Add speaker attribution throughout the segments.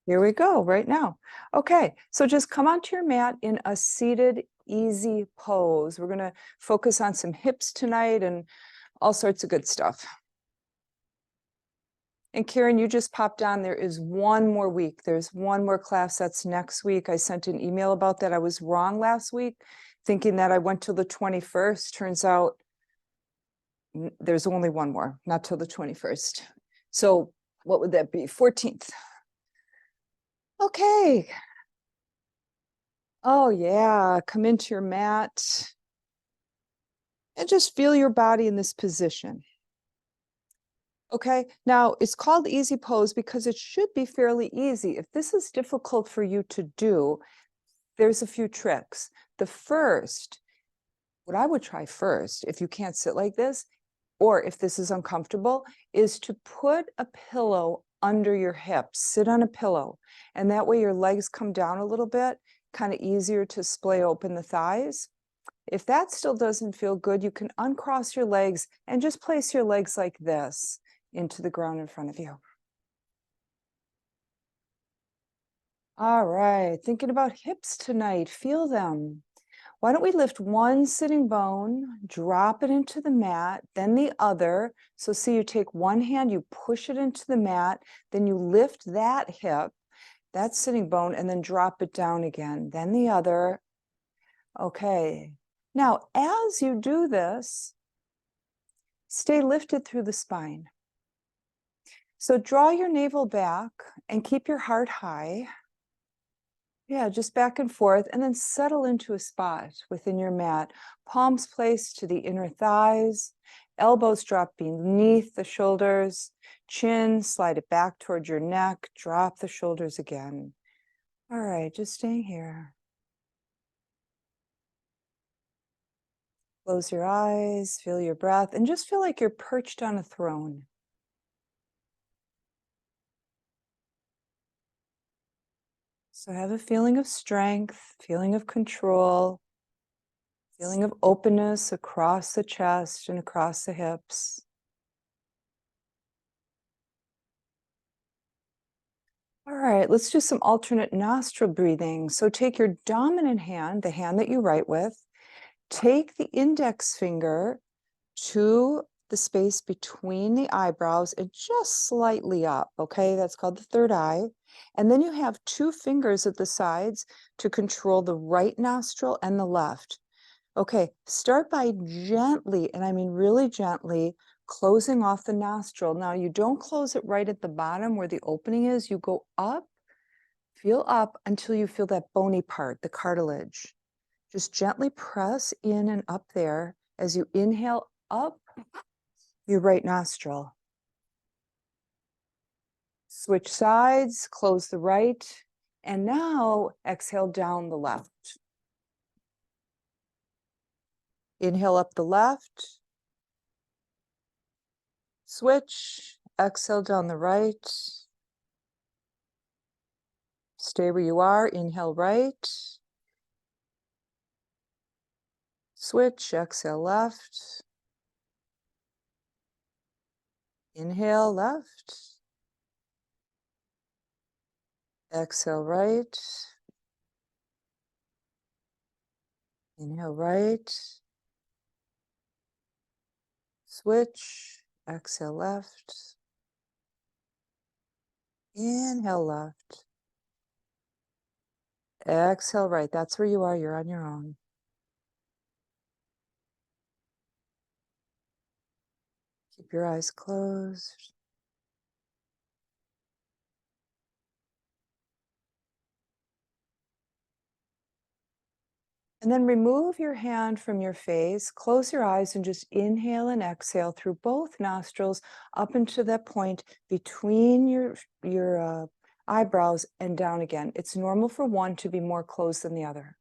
Speaker 1: Here we go, right now. Okay, so just come onto your mat in a seated, easy pose. We're going to focus on some hips tonight and all sorts of good stuff. And Karen, you just popped on. There is one more week. There's one more class. That's next week. I sent an email about that. I was wrong last week, thinking that I went till the 21st. Turns out there's only one more, not till the 21st. So what would that be? 14th. Okay. Oh yeah, come into your mat and just feel your body in this position. Okay, now it's called easy pose because it should be fairly easy. If this is difficult for you to do, there's a few tricks. The first, what I would try first, if you can't sit like this, or if this is uncomfortable, is to put a pillow under your hips. Sit on a pillow, and that way your legs come down a little bit, kind of easier to splay open the thighs. If that still doesn't feel good, you can uncross your legs and just place your legs like this into the ground in front of you. All right, thinking about hips tonight, feel them. Why don't we lift one sitting bone, drop it into the mat, then the other. So see, you take one hand, you push it into the mat, then you lift that hip, that sitting bone, and then drop it down again, then the other. Okay, now as you do this, stay lifted through the spine. So draw your navel back and keep your heart high. Yeah, just back and forth, and then settle into a spot within your mat. Palms placed to the inner thighs, elbows drop beneath the shoulders, chin, slide it back towards your neck, drop the shoulders again. All right, just staying here. Close your eyes, feel your breath, and just feel like you're perched on a throne. So have a feeling of strength, feeling of control, feeling of openness across the chest and across the hips. All right, let's do some alternate nostril breathing. So take your dominant hand, the hand that you write with, take the index finger to the space between the eyebrows and just slightly up, okay? That's called the third eye. And then you have two fingers at the sides to control the right nostril and the left. Okay, start by gently, and I mean really gently, closing off the nostril. Now, you don't close it right at the bottom where the opening is. You go up, feel up until you feel that bony part, the cartilage. Just gently press in and up there as you inhale up your right nostril. Switch sides, close the right, and now exhale down the left. Inhale up the left. Switch, exhale down the right. Stay where you are, inhale right. Switch, exhale left. Inhale left. Exhale right. Inhale right. Switch, exhale left. Inhale left. Exhale right. That's where you are. You're on your own. Keep your eyes closed. And then remove your hand from your face, close your eyes, and just inhale and exhale through both nostrils up into that point between your eyebrows and down again. It's normal for one to be more closed than the other.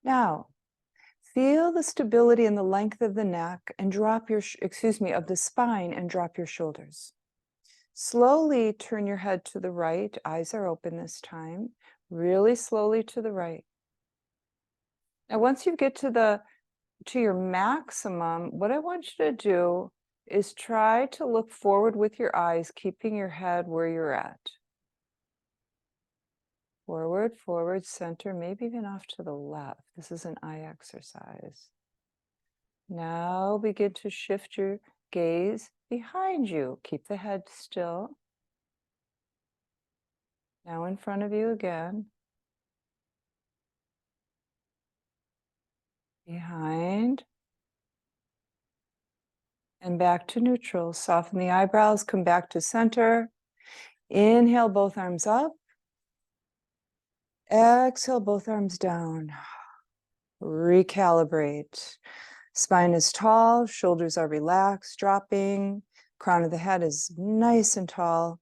Speaker 1: Now, feel the stability and the length of the neck and drop your, of the spine and drop your shoulders. Slowly turn your head to the right. Eyes are open this time. Really slowly to the right. Now, once you get to the to your maximum, what I want you to do is try to look forward with your eyes, keeping your head where you're at. Forward, forward, center, maybe even off to the left. This is an eye exercise. Now begin to shift your gaze behind you. Keep the head still. Now in front of you again. Behind. And back to neutral. Soften the eyebrows, come back to center. Inhale, both arms up. Exhale, both arms down. Recalibrate. Spine is tall, shoulders are relaxed, dropping. Crown of the head is nice and tall.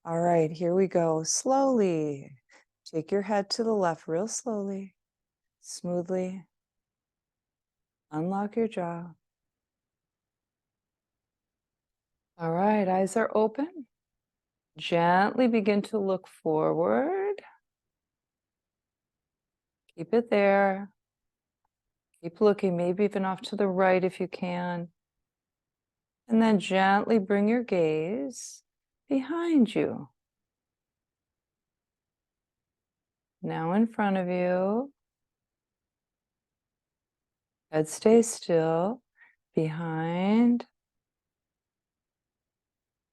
Speaker 1: All right, here we go. Slowly. Take your head to the left real slowly, smoothly. Unlock your jaw. All right, eyes are open. Gently begin to look forward. Keep it there. Keep looking, maybe even off to the right if you can. And then gently bring your gaze behind you. Now in front of you. Head stays still. Behind.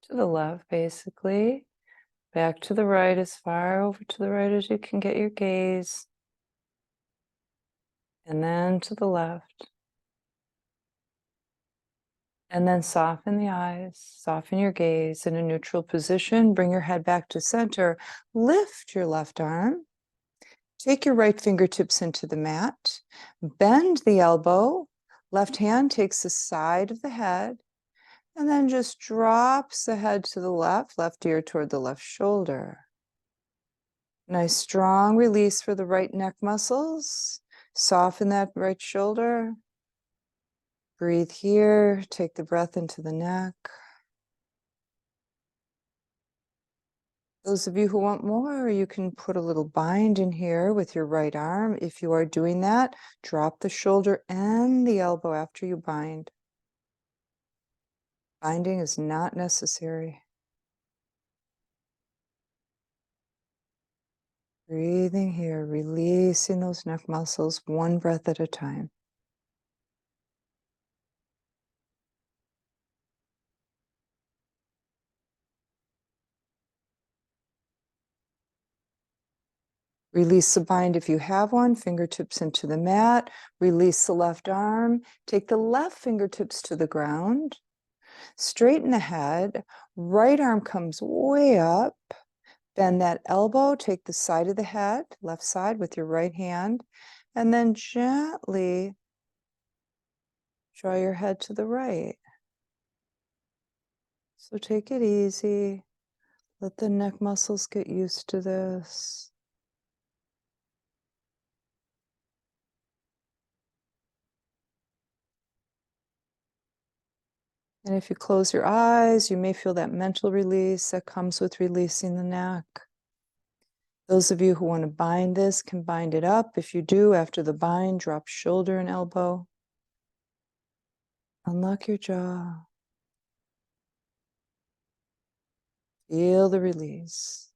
Speaker 1: To the left, basically. Back to the right, as far over to the right as you can get your gaze. And then to the left. And then soften the eyes, soften your gaze in a neutral position. Bring your head back to center. Lift your left arm. Take your right fingertips into the mat. Bend the elbow. Left hand takes the side of the head. And then just drops the head to the left ear toward the left shoulder. Nice strong release for the right neck muscles. Soften that right shoulder. Breathe here. Take the breath into the neck. Those of you who want more, you can put a little bind in here with your right arm. If you are doing that, drop the shoulder and the elbow after you bind. Binding is not necessary. Breathing here, releasing those neck muscles one breath at a time. Release the bind if you have one, fingertips into the mat. Release the left arm. Take the left fingertips to the ground. Straighten the head. Right arm comes way up. Bend that elbow. Take the side of the head, left side with your right hand. And then gently draw your head to the right. So take it easy. Let the neck muscles get used to this. And if you close your eyes, you may feel that mental release that comes with releasing the neck. Those of you who want to bind this can bind it up. If you do, after the bind, drop shoulder and elbow. Unlock your jaw. Feel the release.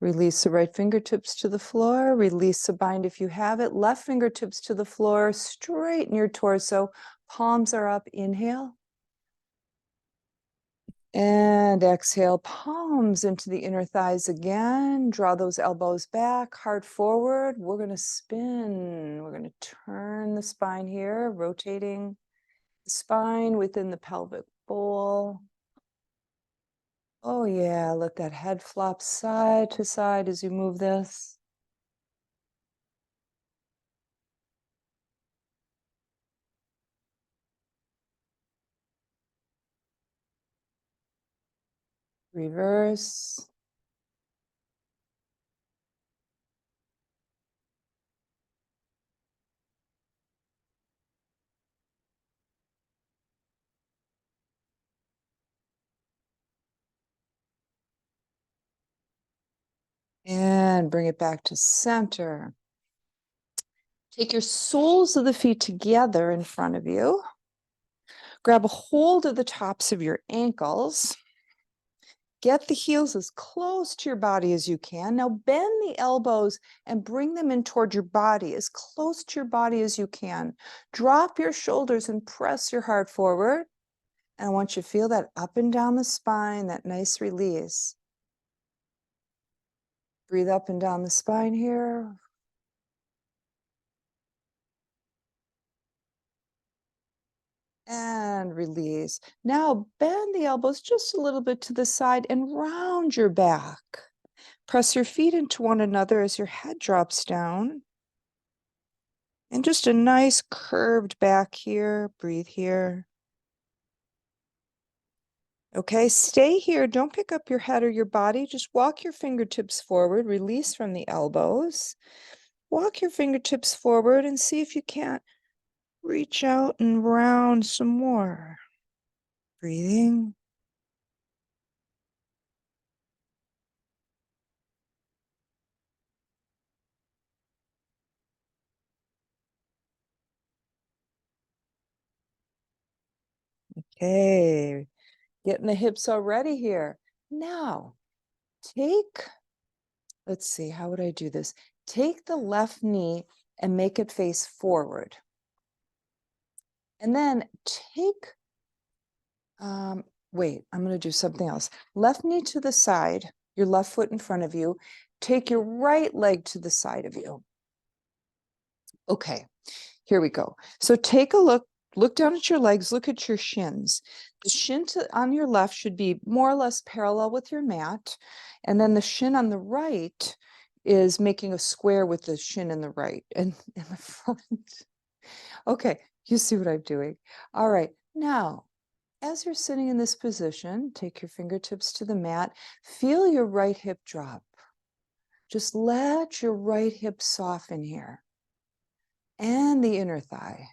Speaker 1: Release the right fingertips to the floor. Release the bind if you have it. Left fingertips to the floor. Straighten your torso. Palms are up. Inhale. And exhale, palms into the inner thighs again. Draw those elbows back, heart forward. We're going to spin. We're going to turn the spine here, rotating the spine within the pelvic bowl. Oh yeah, let that head flop side to side as you move this. Reverse. And bring it back to center. Take your soles of the feet together in front of you. Grab a hold of the tops of your ankles. Get the heels as close to your body as you can. Now bend the elbows and bring them in toward your body, as close to your body as you can. Drop your shoulders and press your heart forward. And I want you to feel that up and down the spine, that nice release. Breathe up and down the spine here. And release. Now bend the elbows just a little bit to the side and round your back. Press your feet into one another as your head drops down. And just a nice curved back here. Breathe here. Okay, stay here. Don't pick up your head or your body. Just walk your fingertips forward. Release from the elbows. Walk your fingertips forward and see if you can't reach out and round some more. Breathing. Okay, getting the hips already here. Now, let's see, how would I do this? Take the left knee and make it face forward. And then wait, I'm going to do something else. Left knee to the side, your left foot in front of you. Take your right leg to the side of you. Okay, here we go. So take a look down at your legs, look at your shins. The shin on your left should be more or less parallel with your mat. And then the shin on the right is making a square with the shin in the right and in the front. Okay, you see what I'm doing. All right, now, as you're sitting in this position, take your fingertips to the mat. Feel your right hip drop. Just let your right hip soften here. And the inner thigh.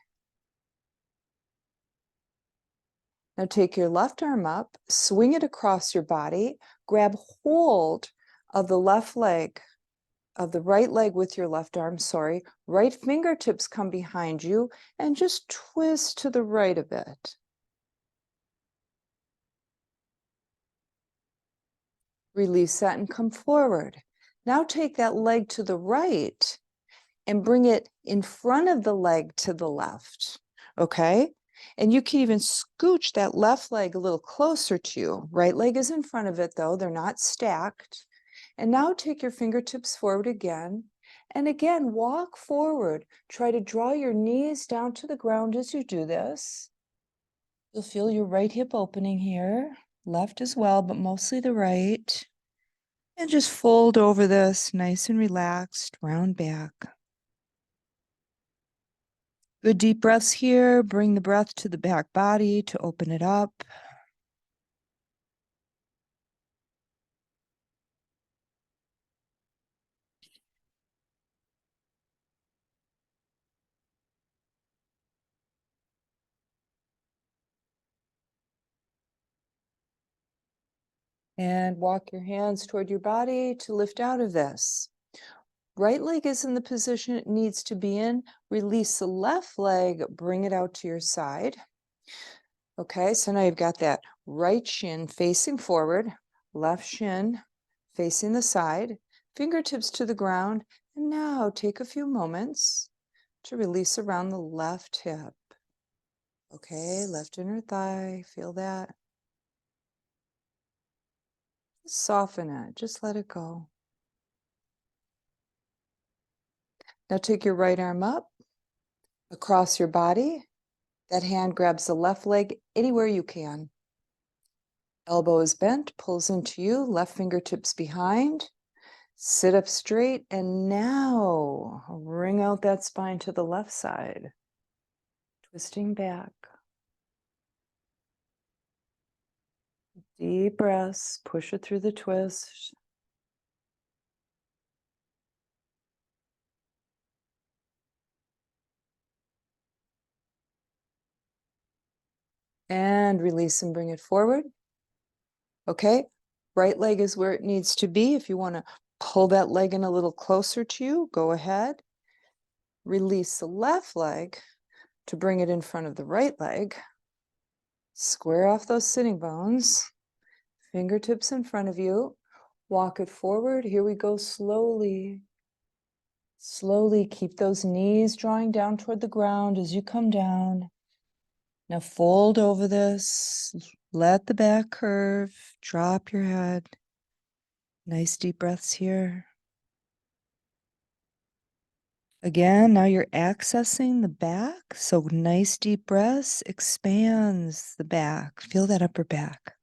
Speaker 1: Now take your left arm up, swing it across your body, grab hold of the left leg, of the right leg with your left arm, sorry. Right fingertips come behind you and just twist to the right a bit. Release that and come forward. Now take that leg to the right and bring it in front of the leg to the left, okay? And you can even scooch that left leg a little closer to you. Right leg is in front of it though, they're not stacked. And now take your fingertips forward again. And again, walk forward. Try to draw your knees down to the ground as you do this. You'll feel your right hip opening here, left as well, but mostly the right. And just fold over this, nice and relaxed, round back. Good deep breaths here. Bring the breath to the back body to open it up. And walk your hands toward your body to lift out of this. Right leg is in the position it needs to be in. Release the left leg, bring it out to your side. Okay, so now you've got that right shin facing forward, left shin facing the side, fingertips to the ground. And now take a few moments to release around the left hip. Okay, left inner thigh, feel that. Soften it, just let it go. Now take your right arm up across your body. That hand grabs the left leg anywhere you can. Elbow is bent, pulls into you, left fingertips behind. Sit up straight, and now bring out that spine to the left side. Twisting back. Deep breaths, push it through the twist. And release and bring it forward. Okay, right leg is where it needs to be. If you want to Pull that leg in a little closer to you. Go ahead. Release the left leg to bring it in front of the right leg. Square off those sitting bones. Fingertips in front of you. Walk it forward. Here we go slowly. Slowly keep those knees drawing down toward the ground as you come down. Now fold over this. Let the back curve. Drop your head. Nice deep breaths here. Again, now you're accessing the back. So nice deep breaths expands the back. Feel that upper back.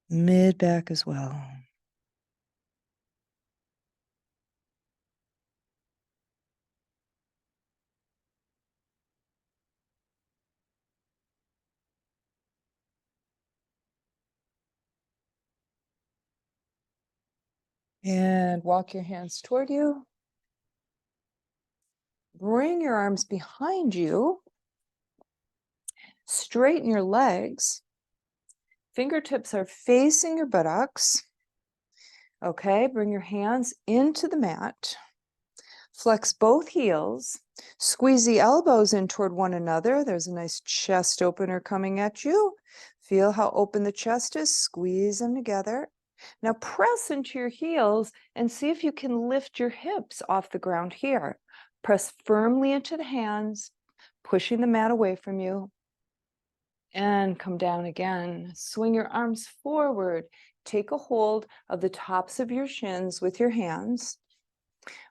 Speaker 1: Mid back as well. And walk your hands toward you. Bring your arms behind you. Straighten your legs. Fingertips are facing your buttocks. Okay, bring your hands into the mat. Flex both heels. Squeeze the elbows in toward one another. There's a nice chest opener coming at you. Feel how open the chest is. Squeeze them together. Now press into your heels and see if you can lift your hips off the ground here. Press firmly into the hands, pushing the mat away from you. And come down again. Swing your arms forward. Take a hold of the tops of your shins with your hands.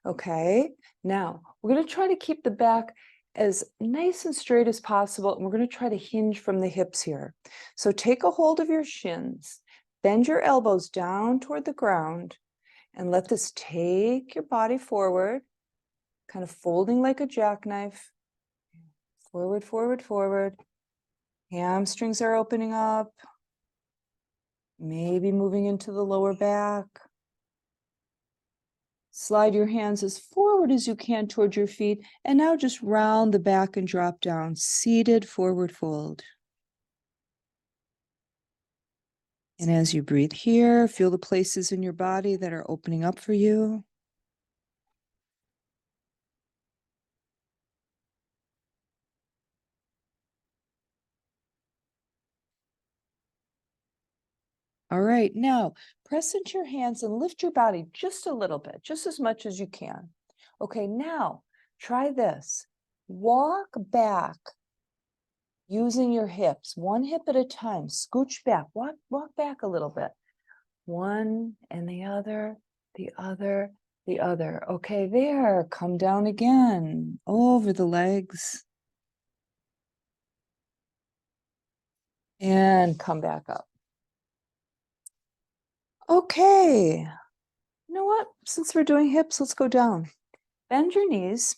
Speaker 1: Okay, now we're going to try to keep the back as nice and straight as possible. And we're going to try to hinge from the hips here. So take a hold of your shins. Bend your elbows down toward the ground and let this take your body forward, kind of folding like a jackknife. Forward, forward, forward. Hamstrings are opening up. Maybe moving into the lower back. Slide your hands as forward as you can toward your feet. And now just round the back and drop down. Seated forward fold. And as you breathe here, feel the places in your body that are opening up for you. All right, now press into your hands and lift your body just a little bit, just as much as you can. Okay, now try this. Walk back using your hips, one hip at a time. Scooch back, walk back a little bit. One and the other, the other, the other. Okay, there, come down again, over the legs. And come back up. Okay, you know what? Since we're doing hips, let's go down. Bend your knees.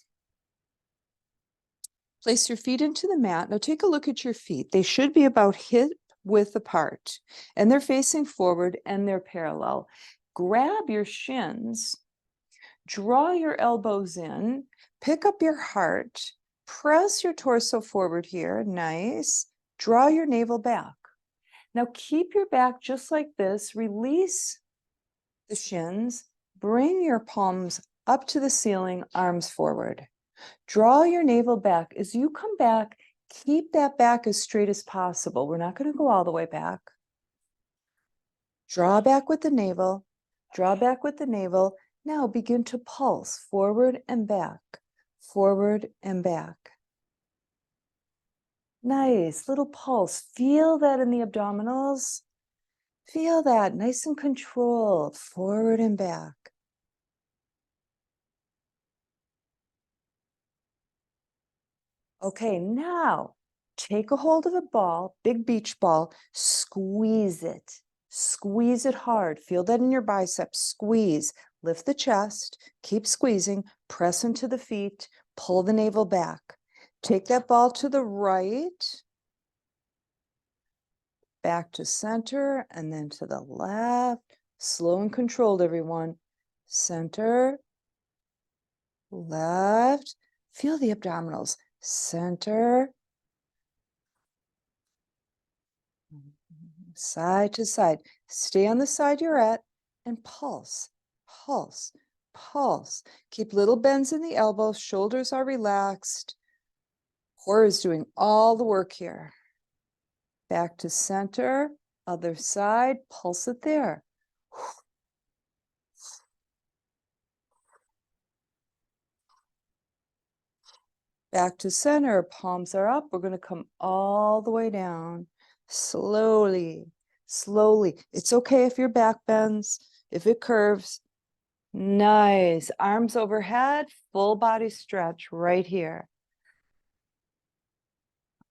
Speaker 1: Place your feet into the mat. Now take a look at your feet. They should be about hip width apart, and they're facing forward and they're parallel. Grab your shins, draw your elbows in, pick up your heart, press your torso forward here. Nice. Draw your navel back. Now keep your back just like this. Release the shins. Bring your palms up to the ceiling, arms forward. Draw your navel back. As you come back, keep that back as straight as possible. We're not going to go all the way back. Draw back with the navel. Draw back with the navel. Now begin to pulse forward and back, forward and back. Nice little pulse. Feel that in the abdominals. Feel that nice and controlled, forward and back. Okay, now take a hold of a ball, big beach ball, squeeze it. Squeeze it hard. Feel that in your biceps. Squeeze. Lift the chest. Keep squeezing. Press into the feet. Pull the navel back. Take that ball to the right. Back to center and then to the left. Slow and controlled, everyone. Center. Left. Feel the abdominals. Center. Side to side. Stay on the side you're at and pulse, pulse, pulse. Keep little bends in the elbows, shoulders are relaxed. Core is doing all the work here. Back to center, other side, pulse it there. Back to center, palms are up. We're going to come all the way down. Slowly, slowly. It's okay if your back bends, if it curves. Nice. Arms overhead, full body stretch right here.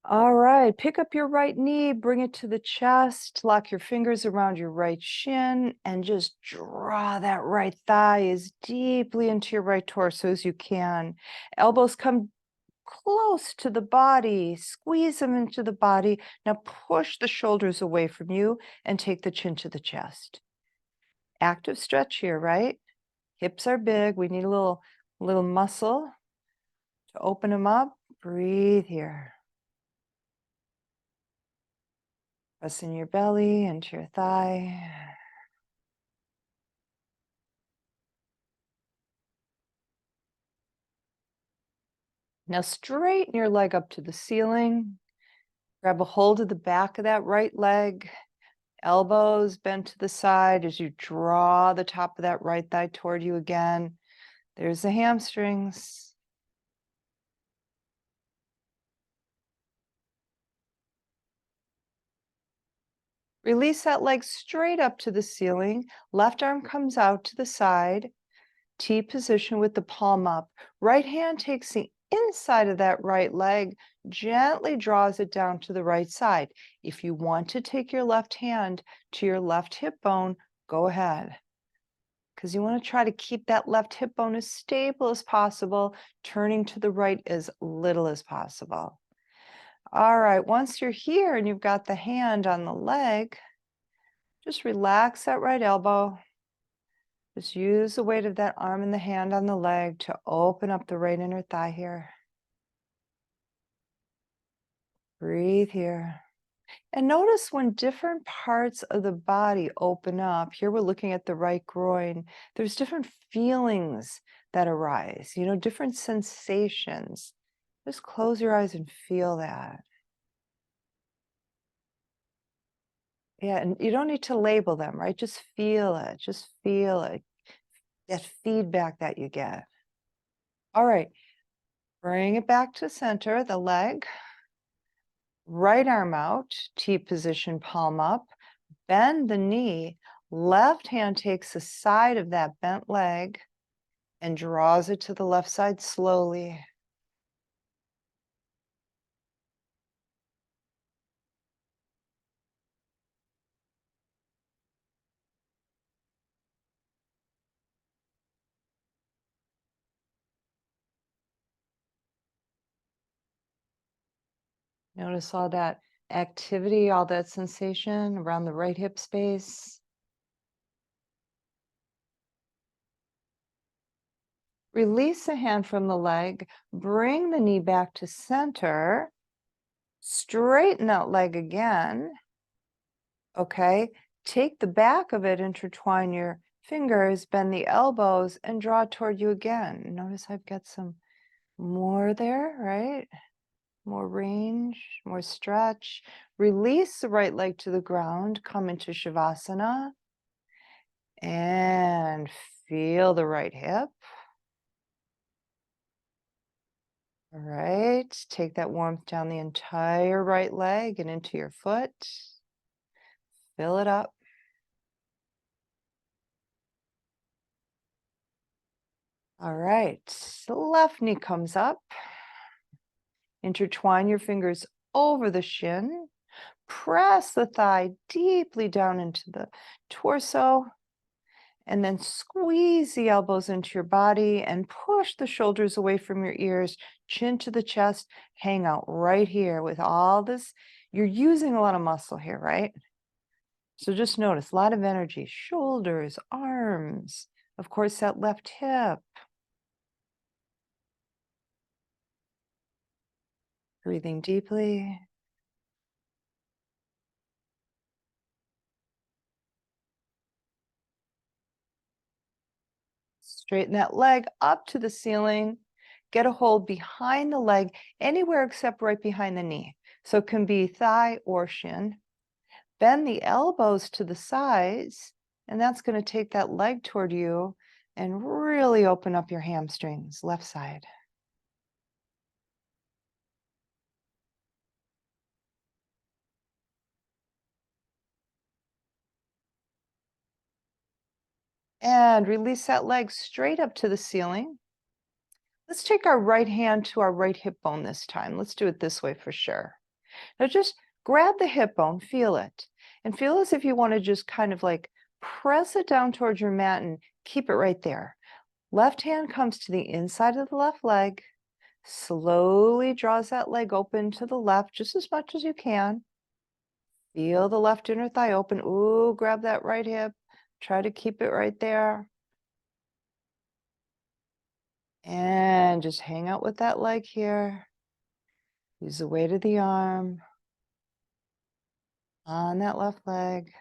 Speaker 1: All right, pick up your right knee, bring it to the chest, lock your fingers around your right shin, and just draw that right thigh as deeply into your right torso as you can. Elbows come close to the body, squeeze them into the body. Now push the shoulders away from you and take the chin to the chest. Active stretch here, right? Hips are big. We need a little muscle to open them up. Breathe here. Press in your belly into your thigh. Now straighten your leg up to the ceiling. Grab a hold of the back of that right leg. Elbows bent to the side as you draw the top of that right thigh toward you again. There's the hamstrings. Release that leg straight up to the ceiling. Left arm comes out to the side. T position with the palm up. Right hand takes the inside of that right leg, gently draws it down to the right side. If you want to take your left hand to your left hip bone, go ahead. Because you want to try to keep that left hip bone as stable as possible, turning to the right as little as possible. All right, once you're here and you've got the hand on the leg, just relax that right elbow. Just use the weight of that arm and the hand on the leg to open up the right inner thigh here. Breathe here. And notice when different parts of the body open up. Here we're looking at the right groin. There's different feelings that arise, different sensations. Just close your eyes and feel that. Yeah, and you don't need to label them, right? Just feel it. Just feel it. That feedback that you get. All right. Bring it back to center, the leg. Right arm out, T position, palm up. Bend the knee. Left hand takes the side of that bent leg and draws it to the left side slowly. Notice all that activity, all that sensation around the right hip space. Release the hand from the leg, bring the knee back to center, straighten that leg again. Okay, take the back of it, intertwine your fingers, bend the elbows, and draw toward you again. Notice I've got some more there, right? More range, more stretch. Release the right leg to the ground, come into Shavasana, and feel the right hip. All right, take that warmth down the entire right leg and into your foot. Fill it up. All right, the left knee comes up. Intertwine your fingers over the shin. Press the thigh deeply down into the torso. And then squeeze the elbows into your body and push the shoulders away from your ears, chin to the chest, hang out right here with all this. You're using a lot of muscle here, right? So just notice a lot of energy, shoulders, arms, of course, that left hip. Breathing deeply. Straighten that leg up to the ceiling. Get a hold behind the leg, anywhere except right behind the knee. So it can be thigh or shin. Bend the elbows to the sides, and that's going to take that leg toward you and really open up your hamstrings, left side. And release that leg straight up to the ceiling. Let's take our right hand to our right hip bone this time. Let's do it this way for sure. Now just grab the hip bone, feel it, and feel as if you want to just kind of like press it down towards your mat and keep it right there. Left hand comes to the inside of the left leg, slowly draws that leg open to the left just as much as you can. Feel the left inner thigh open. Ooh, grab that right hip. Try to keep it right there. And just hang out with that leg here. Use the weight of the arm on that left leg.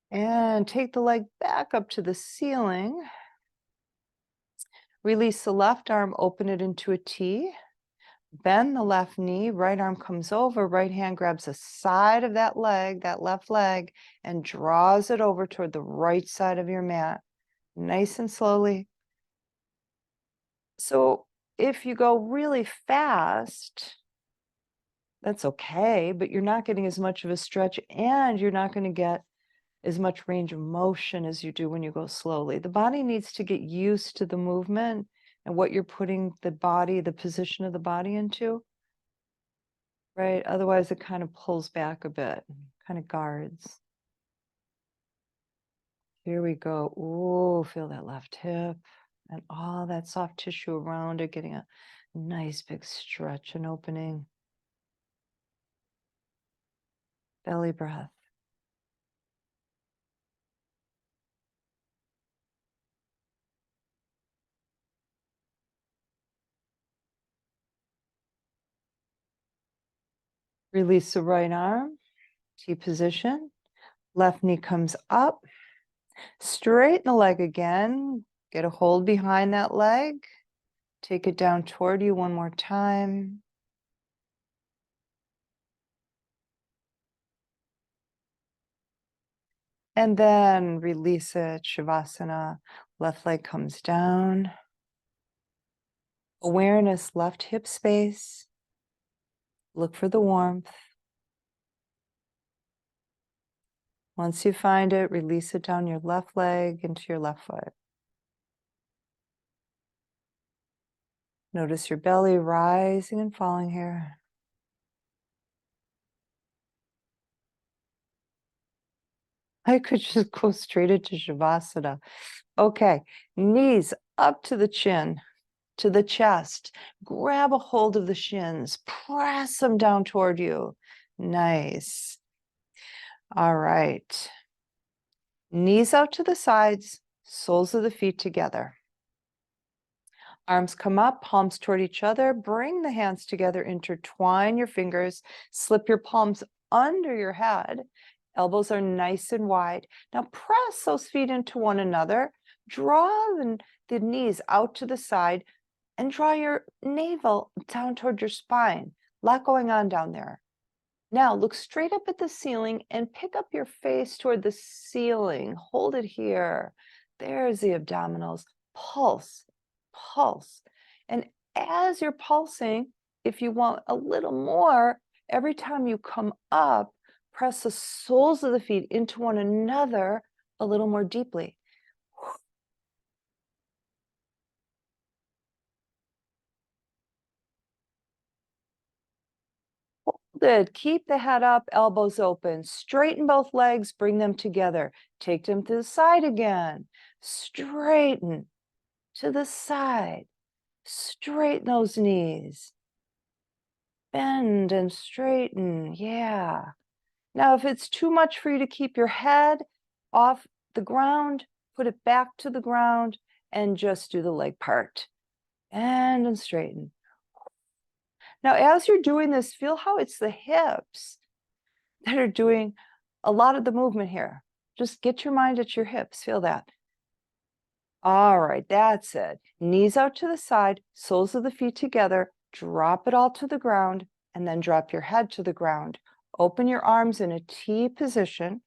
Speaker 1: And take the leg back up to the ceiling. Release the left arm, open it into a T. Bend the left knee, right arm comes over, right hand grabs the side of that leg, that left leg, and draws it over toward the right side of your mat. Nice and slowly. So if you go really fast, that's okay, but you're not getting as much of a stretch and you're not going to get as much range of motion as you do when you go slowly. The body needs to get used to the movement and what you're putting the body, the position of the body into, right? Otherwise, it kind of pulls back a bit, kind of guards. Here we go. Ooh, feel that left hip and all that soft tissue around it, getting a nice big stretch and opening. Belly breath. Release the right arm, T position. Left knee comes up. Straighten the leg again. Get a hold behind that leg. Take it down toward you one more time. And then release it, Shavasana. Left leg comes down. Awareness, left hip space. Look for the warmth. Once you find it, release it down your left leg into your left foot. Notice your belly rising and falling here. I could just go straight into Shavasana. Okay, knees up to the chin, to the chest. Grab a hold of the shins, press them down toward you. Nice. All right. Knees out to the sides, soles of the feet together. Arms come up, palms toward each other. Bring the hands together, intertwine your fingers, slip your palms under your head. Elbows are nice and wide. Now press those feet into one another. Draw the knees out to the side and draw your navel down toward your spine. A lot going on down there. Now look straight up at the ceiling and pick up your face toward the ceiling. Hold it here. There's the abdominals. Pulse, pulse. And as you're pulsing, if you want a little more, every time you come up, press the soles of the feet into one another a little more deeply. Good. Keep the head up, elbows open. Straighten both legs, bring them together. Take them to the side again. Straighten to the side. Straighten those knees. Bend and straighten. Yeah. Now, if it's too much for you to keep your head off the ground, put it back to the ground and just do the leg part. and straighten. Now, as you're doing this, feel how it's the hips that are doing a lot of the movement here. Just get your mind at your hips. Feel that. All right, that's it. Knees out to the side, soles of the feet together, drop it all to the ground, and then drop your head to the ground. Open your arms in a T position,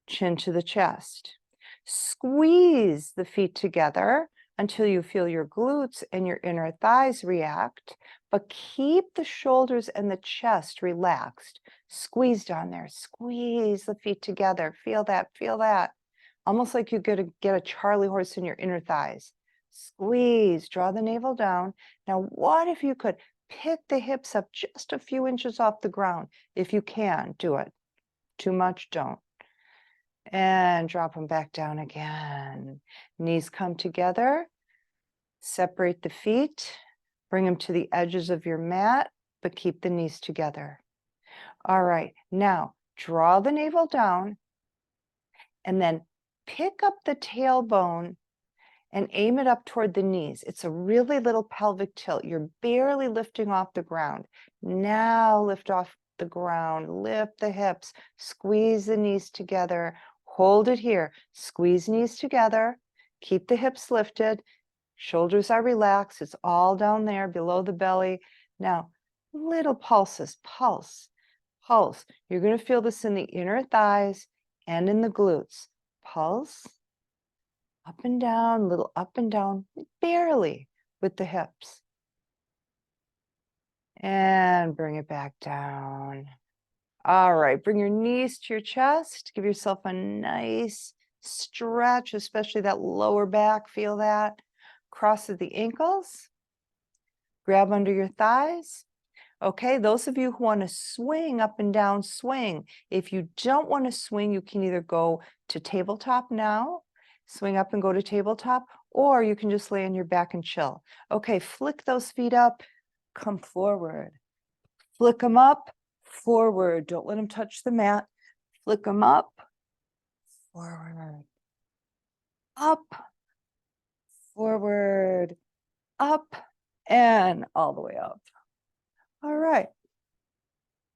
Speaker 1: chin to the chest. Squeeze the feet together until you feel your glutes and your inner thighs react, but keep the shoulders and the chest relaxed. Squeeze down there, squeeze the feet together. Feel that, feel that. Almost like you're going to get a Charlie horse in your inner thighs. Squeeze, draw the navel down. Now, what if you could pick the hips up just a few inches off the ground? If you can, do it. Too much, don't. And drop them back down again. Knees come together. Separate the feet. Bring them to the edges of your mat, but keep the knees together. All right, now draw the navel down and then pick up the tailbone and aim it up toward the knees. It's a really little pelvic tilt. You're barely lifting off the ground. Now lift off the ground, lift the hips, squeeze the knees together, hold it here, squeeze knees together, keep the hips lifted, shoulders are relaxed, it's all down there below the belly. Now, little pulses, pulse, pulse. You're going to feel this in the inner thighs and in the glutes. Pulse, up and down, little up and down, barely with the hips. And bring it back down. All right, bring your knees to your chest. Give yourself a nice stretch, especially that lower back. Feel that. Crosses the ankles. Grab under your thighs. Okay, those of you who want to swing up and down, swing. If you don't want to swing, you can either go to tabletop now, swing up and go to tabletop, or you can just lay on your back and chill. Okay, flick those feet up, come forward. Flick them up, forward. Don't let them touch the mat. Flick them up, forward, up, forward, up, and all the way up. All right,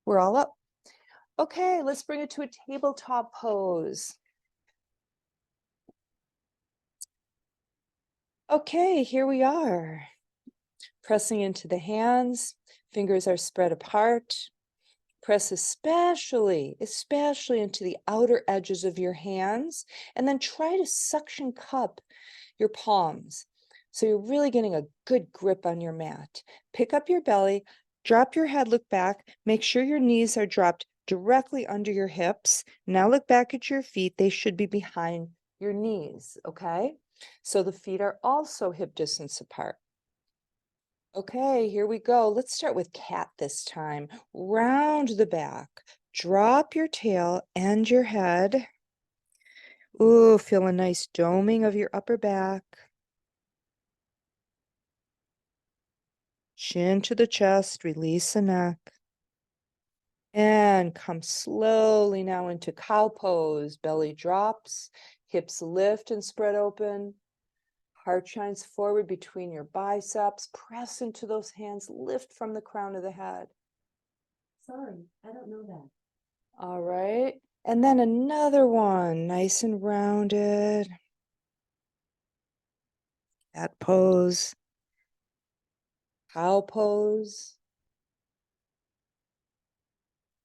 Speaker 1: we're all up. Okay, let's bring it to a tabletop pose. Okay, here we are. Pressing into the hands, fingers are spread apart. Press especially into the outer edges of your hands, and then try to suction cup your palms. So you're really getting a good grip on your mat. Pick up your belly, drop your head, look back, make sure your knees are dropped directly under your hips. Now look back at your feet. They should be behind your knees, okay? So the feet are also hip distance apart. Okay, here we go. Let's start with cat this time. Round the back. Drop your tail and your head. Ooh, feel a nice doming of your upper back. Chin to the chest, release the neck. And come slowly now into cow pose. Belly drops, hips lift and spread open. Heart shines forward between your biceps. Press into those hands. Lift from the crown of the head.
Speaker 2: Sorry, I don't know that.
Speaker 1: All right. And then another one, nice and rounded. Cat pose. Cow pose.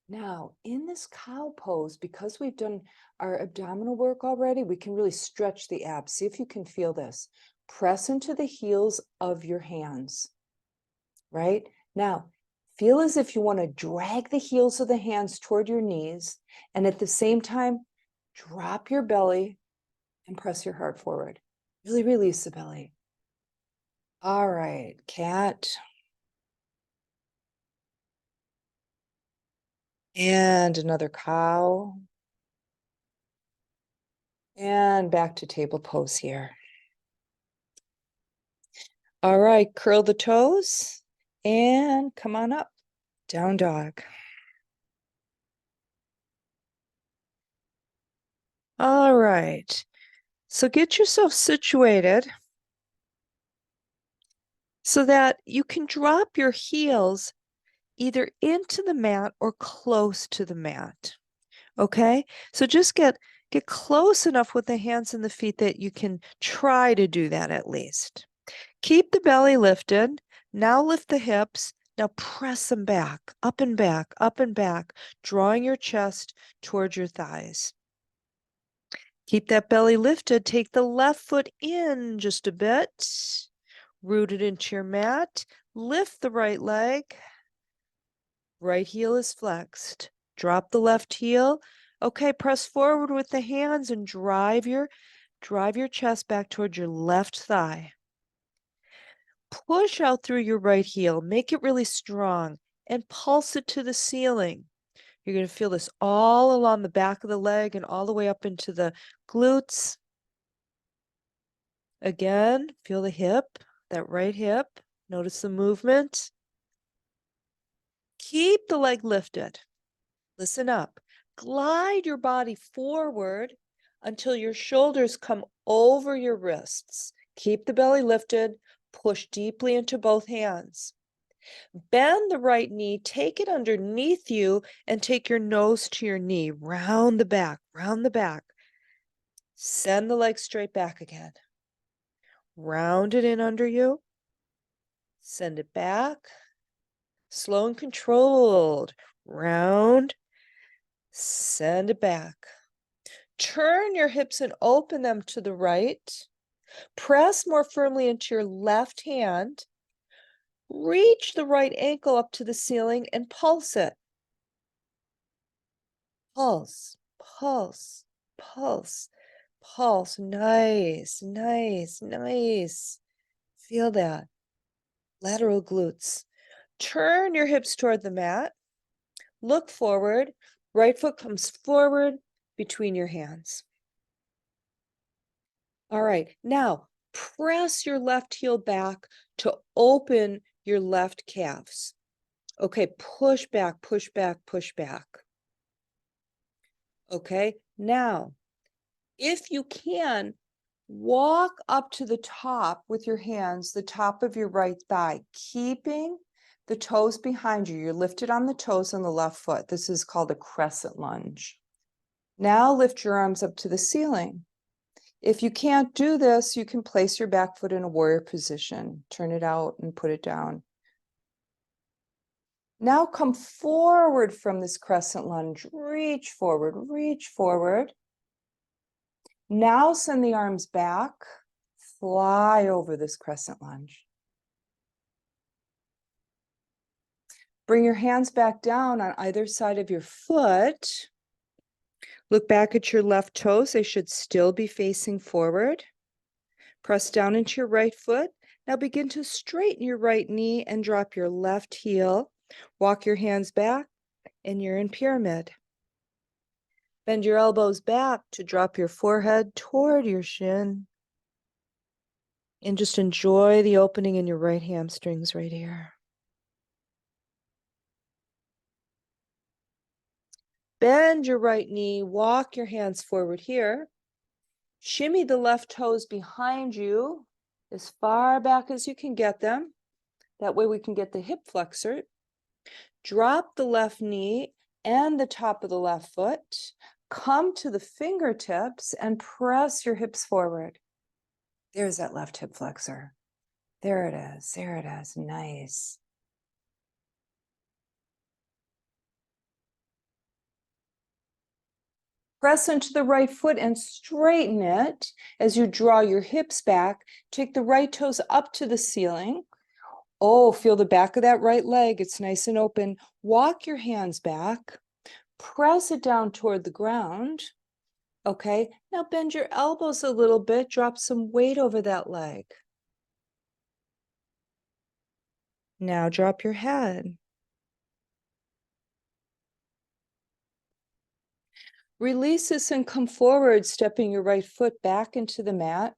Speaker 1: Now, in this cow pose, because we've done our abdominal work already, we can really stretch the abs. See if you can feel this. Press into the heels of your hands, right? Now, feel as if you want to drag the heels of the hands toward your knees, and at the same time, drop your belly and press your heart forward. Really release the belly. All right, cat. And another cow. And back to table pose here. All right, curl the toes and come on up. Down dog. All right, so get yourself situated.
Speaker 3: so that you can drop your heels either into the mat or close to the mat. Okay, so just get close enough with the hands and the feet that you can try to do that at least. Keep the belly lifted. Now lift the hips. Now press them back, up and back, up and back, drawing your chest towards your thighs. Keep that belly lifted. Take the left foot in just a bit. Root it into your mat. Lift the right leg. Right heel is flexed. Drop the left heel. Okay, press forward with the hands and drive your chest back towards your left thigh. Push out through your right heel. Make it really strong and pulse it to the ceiling. You're going to feel this all along the back of the leg and all the way up into the glutes. Again, feel the hip, that right hip. Notice the movement. Keep the leg lifted. Listen up. Glide your body forward until your shoulders come over your wrists. Keep the belly lifted. Push deeply into both hands. Bend the right knee, take it underneath you, and take your nose to your knee. Round the back, round the back. Send the leg straight back again. Round it in under you. Send it back. Slow and controlled. Round. Send it back. Turn your hips and open them to the right. Press more firmly into your left hand. Reach the right ankle up to the ceiling and pulse it. Pulse, pulse, pulse, pulse. Nice, nice, nice. Feel that. Lateral glutes. Turn your hips toward the mat. Look forward. Right foot comes forward between your hands. All right, now press your left heel back to open your left calves. Okay, push back, push back, push back. Okay, now, if you can, walk up to the top with your hands, the top of your right thigh, keeping the toes behind you. You're lifted on the toes on the left foot. This is called a crescent lunge. Now lift your arms up to the ceiling. If you can't do this, you can place your back foot in a warrior position. Turn it out and put it down. Now come forward from this crescent lunge. Reach forward, reach forward. Now send the arms back. Fly over this crescent lunge. Bring your hands back down on either side of your foot. Look back at your left toes. They should still be facing forward. Press down into your right foot. Now begin to straighten your right knee and drop your left heel. Walk your hands back and you're in pyramid. Bend your elbows back to drop your forehead toward your shin. And just enjoy the opening in your right hamstrings right here. Bend your right knee, walk your hands forward here. Shimmy the left toes behind you as far back as you can get them. That way we can get the hip flexor. Drop the left knee and the top of the left foot. Come to the fingertips and press your hips forward. There's that left hip flexor. There it is. There it is. Nice. Press into the right foot and straighten it as you draw your hips back. Take the right toes up to the ceiling. Oh, feel the back of that right leg. It's nice and open. Walk your hands back. Press it down toward the ground. Okay, now bend your elbows a little bit. Drop some weight over that leg. Now drop your head. Release this and come forward, stepping your right foot back into the mat.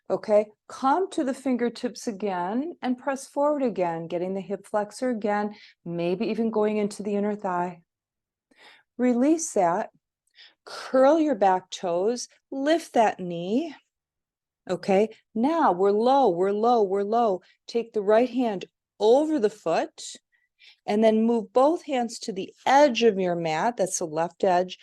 Speaker 3: Okay, come to the fingertips again and press forward again, getting the hip flexor again, maybe even going into the inner thigh. Release that. Curl your back toes, lift that knee.
Speaker 1: Okay, now we're low, we're low, we're low. Take the right hand over the foot and then move both hands to the edge of your mat. That's the left edge.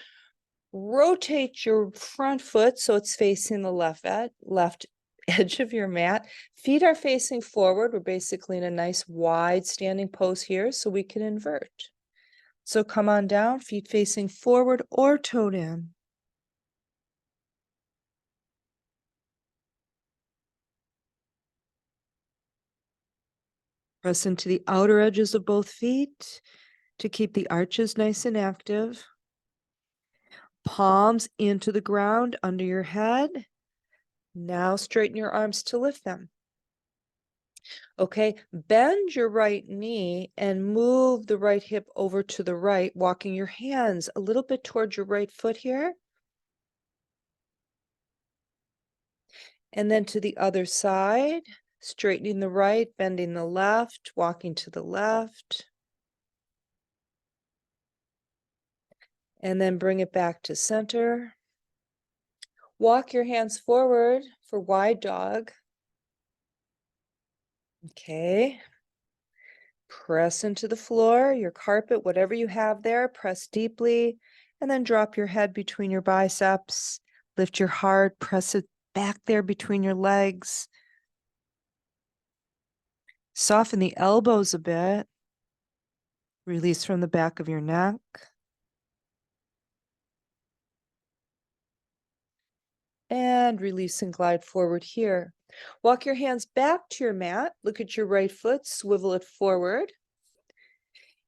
Speaker 1: Rotate your front foot so it's facing the left edge of your mat. Feet are facing forward. We're basically in a nice wide standing pose here, so we can invert. So come on down, feet facing forward or toed in. Press into the outer edges of both feet to keep the arches nice and active. Palms into the ground under your head. Now straighten your arms to lift them. Okay, bend your right knee and move the right hip over to the right, walking your hands a little bit towards your right foot here. And then to the other side, straightening the right, bending the left, walking to the left. And then bring it back to center. Walk your hands forward for wide dog. Okay. Press into the floor, your carpet, whatever you have there, press deeply, and then drop your head between your biceps. Lift your heart, press it back there between your legs. Soften the elbows a bit. Release from the back of your neck. And release and glide forward here. Walk your hands back to your mat. Look at your right foot, swivel it forward.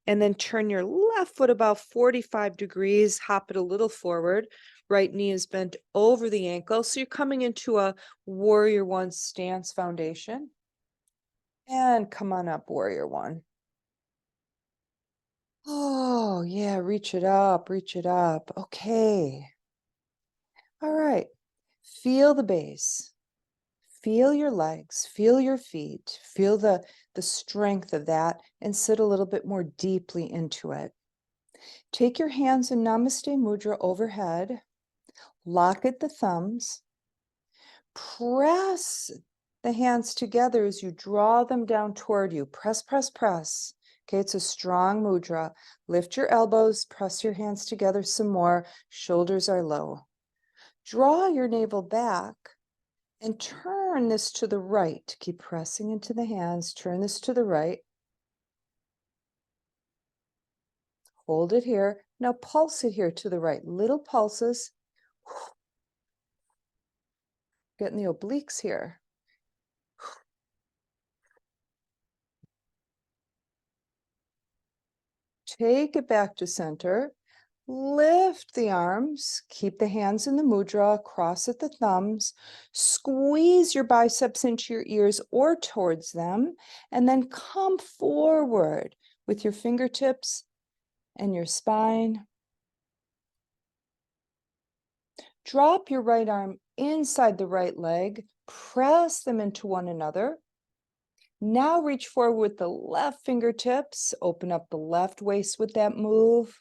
Speaker 1: And then turn your left foot about 45 degrees, hop it a little forward. Right knee is bent over the ankle. So you're coming into a warrior one stance foundation. And come on up, warrior one. Oh, yeah, reach it up, reach it up. Okay. All right. Feel the base. Feel your legs, feel your feet, feel the strength of that, and sit a little bit more deeply into it. Take your hands in Namaste Mudra overhead, lock at the thumbs, press the hands together as you draw them down toward you. Press, press, press. Okay, it's a strong mudra. Lift your elbows, press your hands together some more. Shoulders are low. Draw your navel back and turn this to the right. Keep pressing into the hands. Turn this to the right. Hold it here. Now pulse it here to the right. Little pulses. Getting the obliques here. Take it back to center. Lift the arms. Keep the hands in the mudra. Cross at the thumbs. Squeeze your biceps into your ears or towards them. And then come forward with your fingertips and your spine. Drop your right arm inside the right leg. Press them into one another. Now reach forward with the left fingertips. Open up the left waist with that move.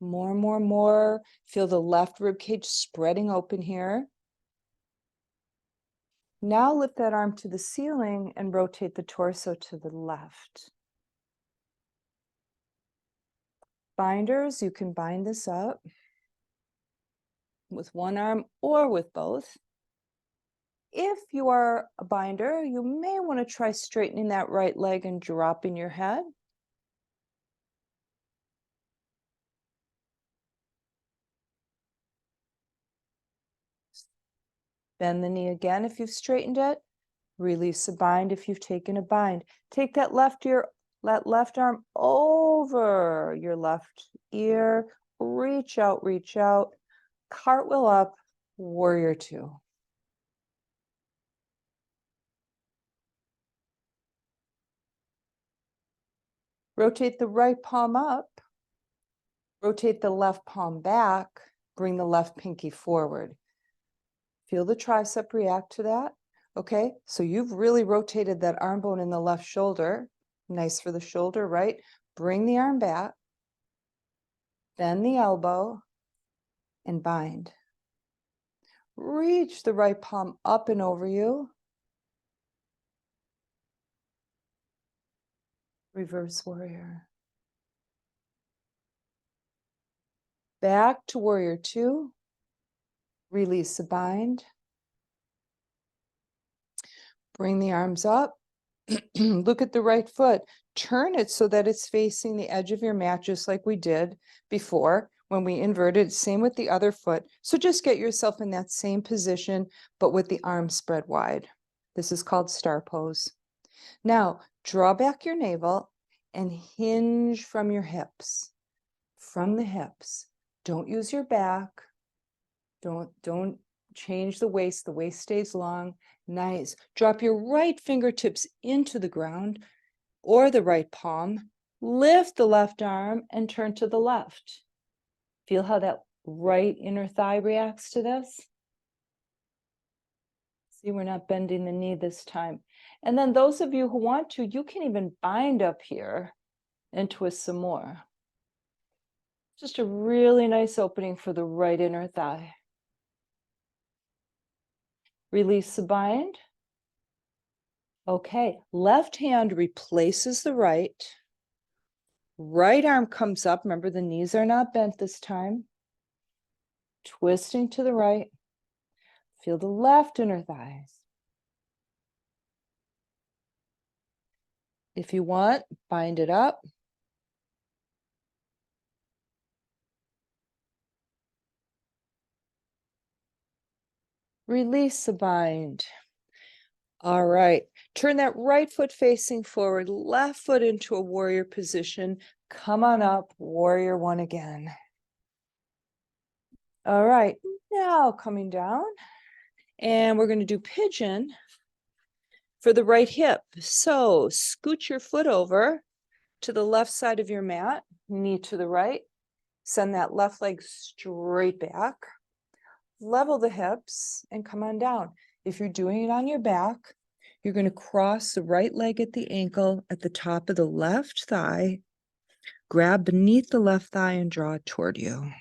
Speaker 1: More, more, more. Feel the left rib cage spreading open here. Now lift that arm to the ceiling and rotate the torso to the left. Binders, you can bind this up with one arm or with both. If you are a binder, you may want to try straightening that right leg and dropping your head. Bend the knee again if you've straightened it. Release a bind if you've taken a bind. Take that left left arm over your left ear. Reach out, reach out. Cartwheel up, warrior two. Rotate the right palm up. Rotate the left palm back. Bring the left pinky forward. Feel the tricep react to that. Okay, so you've really rotated that arm bone in the left shoulder. Nice for the shoulder, right? Bring the arm back. Bend the elbow and bind. Reach the right palm up and over you. Reverse warrior. Back to warrior two. Release the bind. Bring the arms up. Look at the right foot. Turn it so that it's facing the edge of your mat, just like we did before when we inverted. Same with the other foot. So just get yourself in that same position, but with the arms spread wide. This is called star pose. Now, draw back your navel and hinge from your hips. From the hips. Don't use your back. Don't change the waist. The waist stays long. Nice. Drop your right fingertips into the ground or the right palm. Lift the left arm and turn to the left. Feel how that right inner thigh reacts to this? See, we're not bending the knee this time. And then those of you who want to, you can even bind up here and twist some more. Just a really nice opening for the right inner thigh. Release the bind. Okay, left hand replaces the right. Right arm comes up. Remember, the knees are not bent this time. Twisting to the right. Feel the left inner thighs. If you want, bind it up. Release the bind. All right, turn that right foot facing forward, left foot into a warrior position. Come on up, warrior one again. All right, now coming down, and we're going to do pigeon for the right hip. So scoot your foot over to the left side of your mat, knee to the right. Send that left leg straight back. Level the hips and come on down. If you're doing it on your back, you're going to cross the right leg at the ankle at the top of the left thigh. Grab beneath the left thigh and draw it toward you.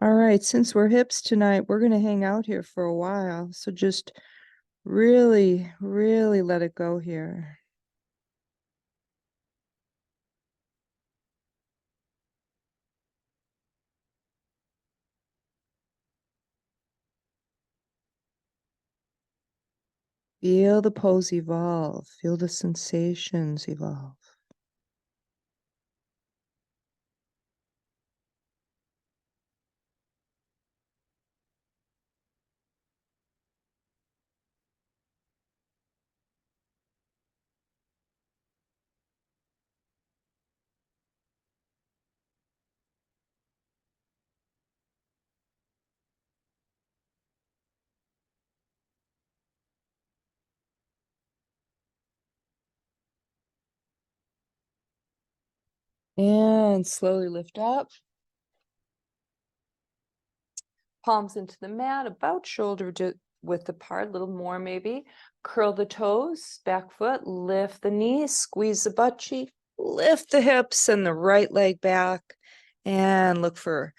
Speaker 1: All right, since we're hips tonight, we're going to hang out here for a while. So just really, really let it go here. Feel the pose evolve. Feel the sensations evolve. And slowly lift up. Palms into the mat, about shoulder width apart, a little more maybe. Curl the toes, back foot, lift the knees, squeeze the butt cheek, lift the hips and the right leg back, and look for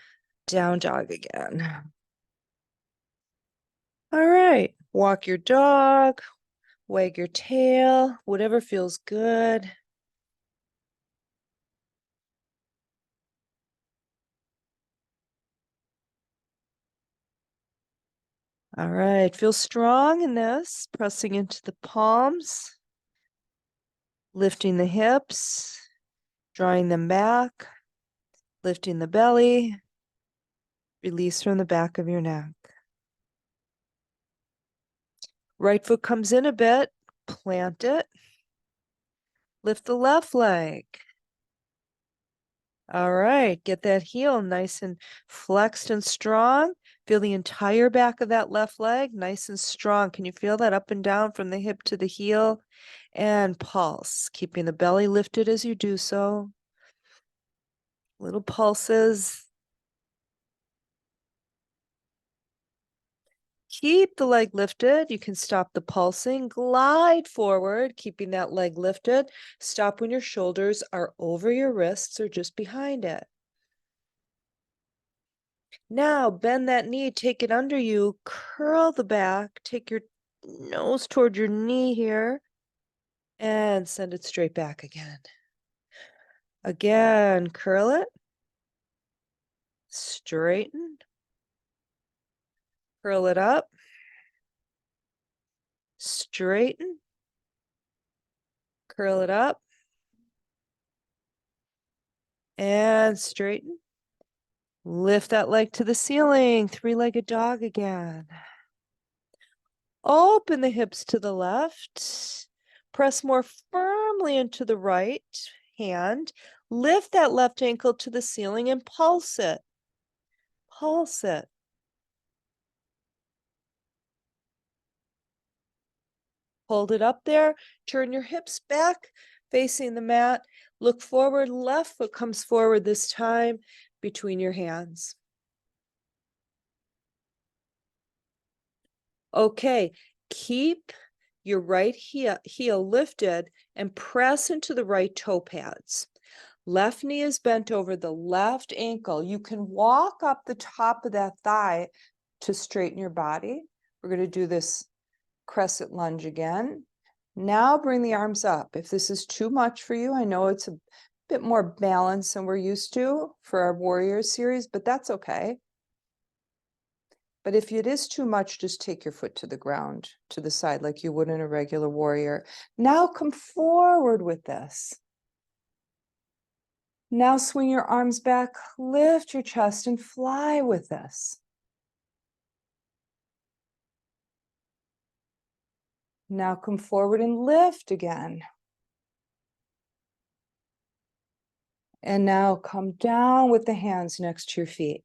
Speaker 1: down dog again. All right, walk your dog, wag your tail, whatever feels good. All right, feel strong in this, pressing into the palms, lifting the hips, drawing them back, lifting the belly, release from the back of your neck. Right foot comes in a bit, plant it, lift the left leg. All right, get that heel nice and flexed and strong. Feel the entire back of that left leg nice and strong. Can you feel that up and down from the hip to the heel? And pulse, keeping the belly lifted as you do so. Little pulses. Keep the leg lifted. You can stop the pulsing. Glide forward, keeping that leg lifted. Stop when your shoulders are over your wrists or just behind it.
Speaker 3: Now bend that knee, take it under you, curl the back, take your nose toward your knee here, and send it straight back again. Again, curl it, straighten, curl it up, straighten, curl it up, and straighten. Lift that leg to the ceiling, three-legged dog again. Open the hips to the left. Press more firmly into the right hand. Lift that left ankle to the ceiling and pulse it. Pulse it. Hold it up there. Turn your hips back, facing the mat. Look forward. Left foot comes forward this time between your hands. Okay, keep your right heel lifted and press into the right toe pads. Left knee is bent over the left ankle. You can walk up the top of that thigh to straighten your body. We're going to do this crescent lunge again. Now bring the arms up. If this is too much for you, I know it's a bit more balance than we're used to for our warrior series, but that's okay. But if it is too much, just take your foot to the ground, to the side, like you would in a regular warrior. Now come forward with this. Now swing your arms back, lift your chest and fly with this. Now come forward and lift again. And now come down with the hands next to your feet.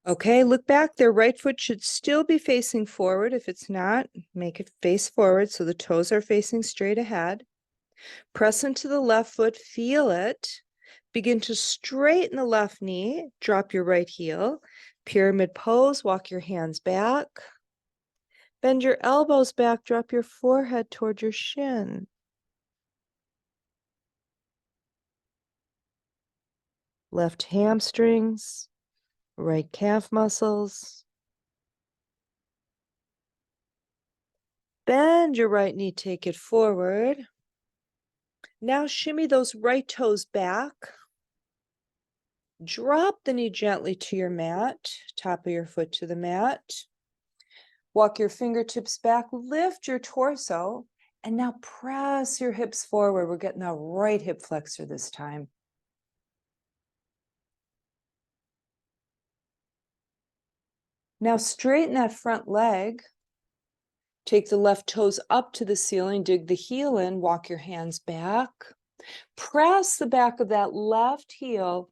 Speaker 3: Okay, look back. Their right foot should still be facing forward. If it's not, make it face forward so the toes are facing straight ahead. Press into the left foot, feel it. Begin to straighten the left knee, drop your right heel. Pyramid pose, walk your hands back. Bend your elbows back, drop your forehead toward your shin. Left hamstrings, right calf muscles. Bend your right knee, take it forward. Now shimmy those right toes back. Drop the knee gently to your mat, top of your foot to the mat. Walk your fingertips back, lift your torso, and now press your hips forward. We're getting that right hip flexor this time. Now straighten that front leg. Take the left toes up to the ceiling, dig the heel in, walk your hands back. Press the back of that left heel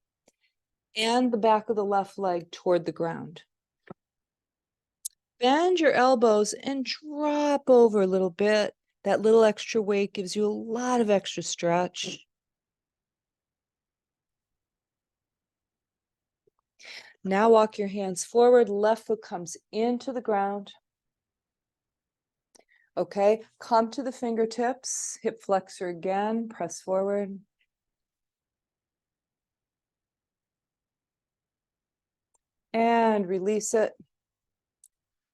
Speaker 3: and the back of the left leg toward the ground. Bend your elbows and drop over a little bit. That little extra weight gives you a lot of extra stretch. Now walk your hands forward. Left foot comes into the ground. Okay, come to the fingertips, hip flexor again, press forward. And release it.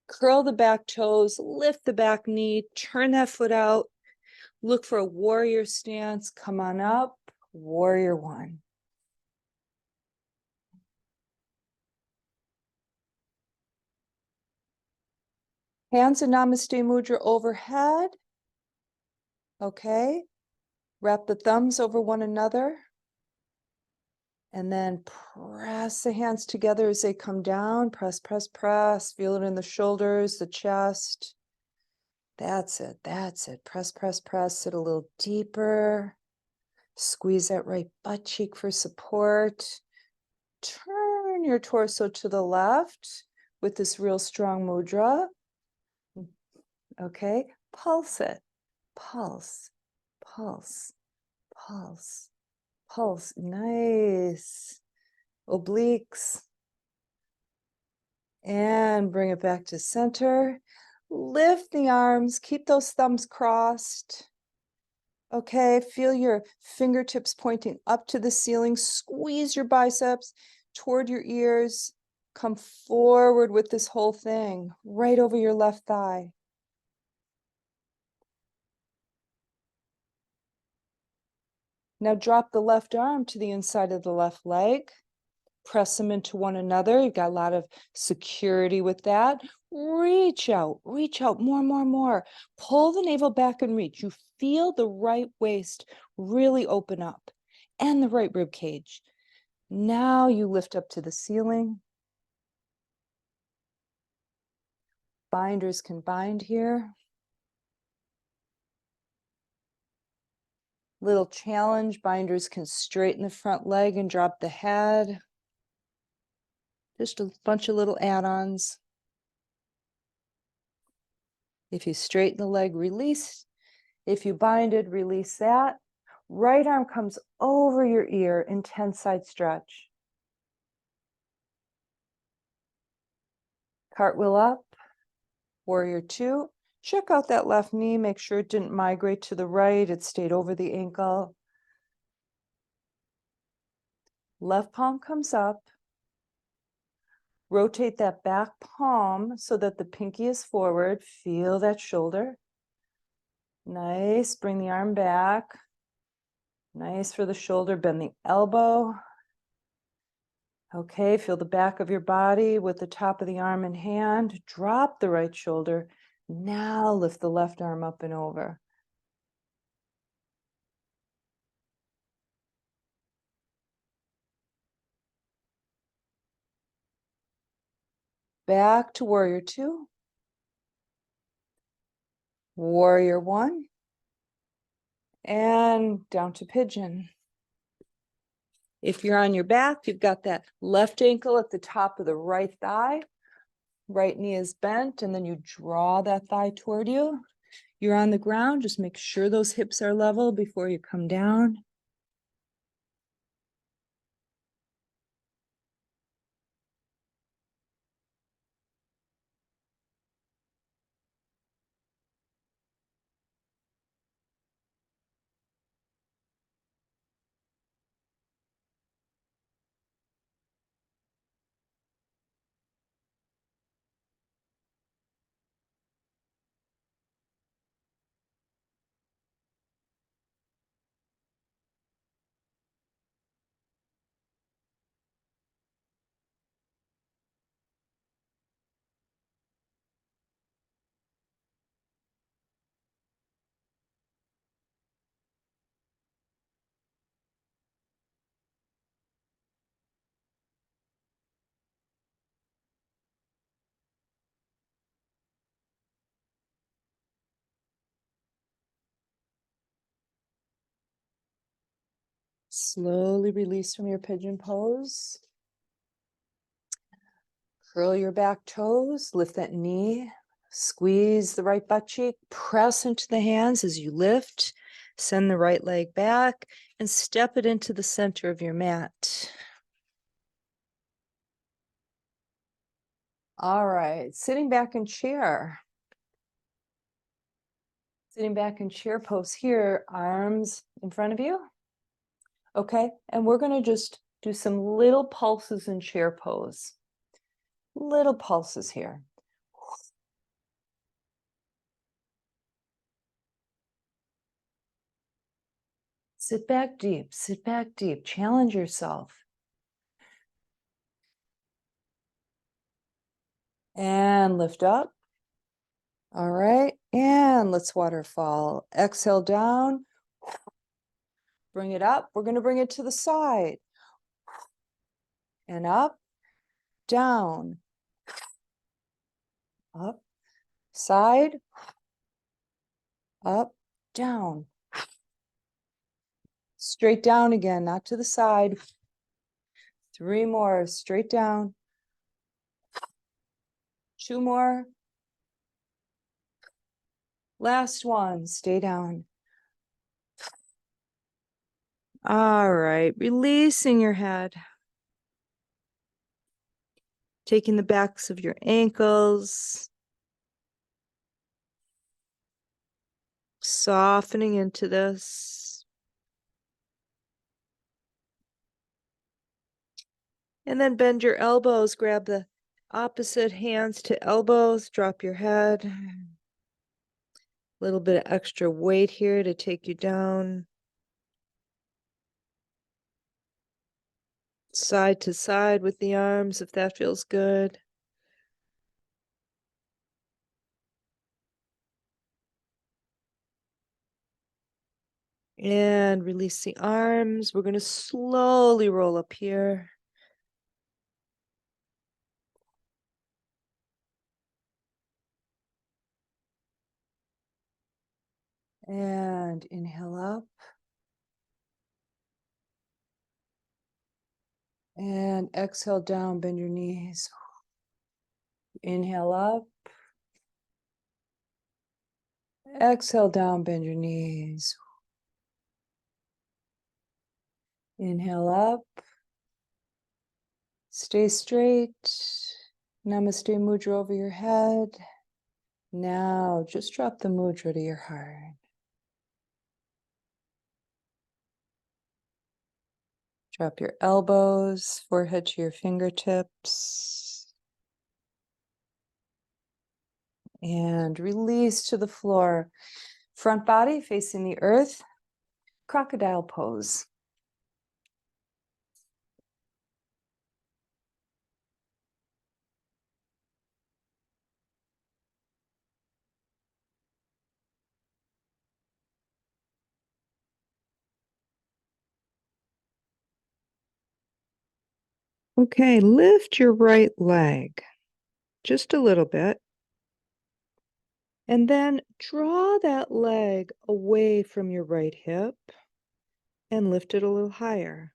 Speaker 3: Curl the back toes, lift the back knee, turn that foot out. Look for a warrior stance. Come on up, warrior one. Hands in Namaste Mudra overhead. Okay. Wrap the thumbs over one another. And then press the hands together as they come down. Press, press, press. Feel it in the shoulders, the chest. That's it. That's it. Press, press, press. Sit a little deeper. Squeeze that right butt cheek for support. Turn your torso to the left with this real strong mudra. Okay. Pulse it. Pulse, pulse, pulse, pulse. Nice. Obliques. And bring it back to center. Lift the arms, keep those thumbs crossed.
Speaker 1: Okay, feel your fingertips pointing up to the ceiling. Squeeze your biceps toward your ears. Come forward with this whole thing, right over your left thigh. Now drop the left arm to the inside of the left leg. Press them into one another. You've got a lot of security with that. Reach out, more, more, more. Pull the navel back and reach. You feel the right waist really open up and the right rib cage. Now you lift up to the ceiling. Binders can bind here. Little challenge, binders can straighten the front leg and drop the head. Just a bunch of little add-ons. If you straighten the leg, release. If you binded, release that. Right arm comes over your ear, intense side stretch. Cartwheel up, warrior two. Check out that left knee, make sure it didn't migrate to the right, it stayed over the ankle. Left palm comes up. Rotate that back palm so that the pinky is forward. Feel that shoulder. Nice, bring the arm back. Nice for the shoulder, bend the elbow. Okay, feel the back of your body with the top of the arm in hand. Drop the right shoulder. Now lift the left arm up and over. Back to warrior two. Warrior one. And down to pigeon. If you're on your back, you've got that left ankle at the top of the right thigh. Right knee is bent, and then you draw that thigh toward you. You're on the ground, just make sure those hips are level before you come down. Slowly release from your pigeon pose. Curl your back toes, lift that knee, squeeze the right butt cheek, press into the hands as you lift, send the right leg back, and step it into the center of your mat. All right, sitting back in chair. Sitting back in chair pose here, arms in front of you. Okay, and we're going to just do some little pulses in chair pose. Little pulses here. Sit back deep, challenge yourself. And lift up. All right, and let's waterfall. Exhale down. Bring it up. We're going to bring it to the side. And up, down, up, side, up, down. Straight down again, not to the side. 3 more, straight down. 2 more. Last one, stay down. All right, releasing your head. Taking the backs of your ankles.
Speaker 3: Softening into this. And then bend your elbows, grab the opposite hands to elbows, drop your head. A little bit of extra weight here to take you down. Side to side with the arms, if that feels good. And release the arms. We're going to slowly roll up here. And inhale up. And exhale down, bend your knees. Inhale up. Exhale down, bend your knees. Inhale up. Stay straight. Namaste mudra over your head. Now just drop the mudra to your heart. Drop your elbows, forehead to your fingertips. And release to the floor. Front body facing the earth. Crocodile pose. Okay, lift your right leg just a little bit. And then draw that leg away from your right hip and lift it a little higher.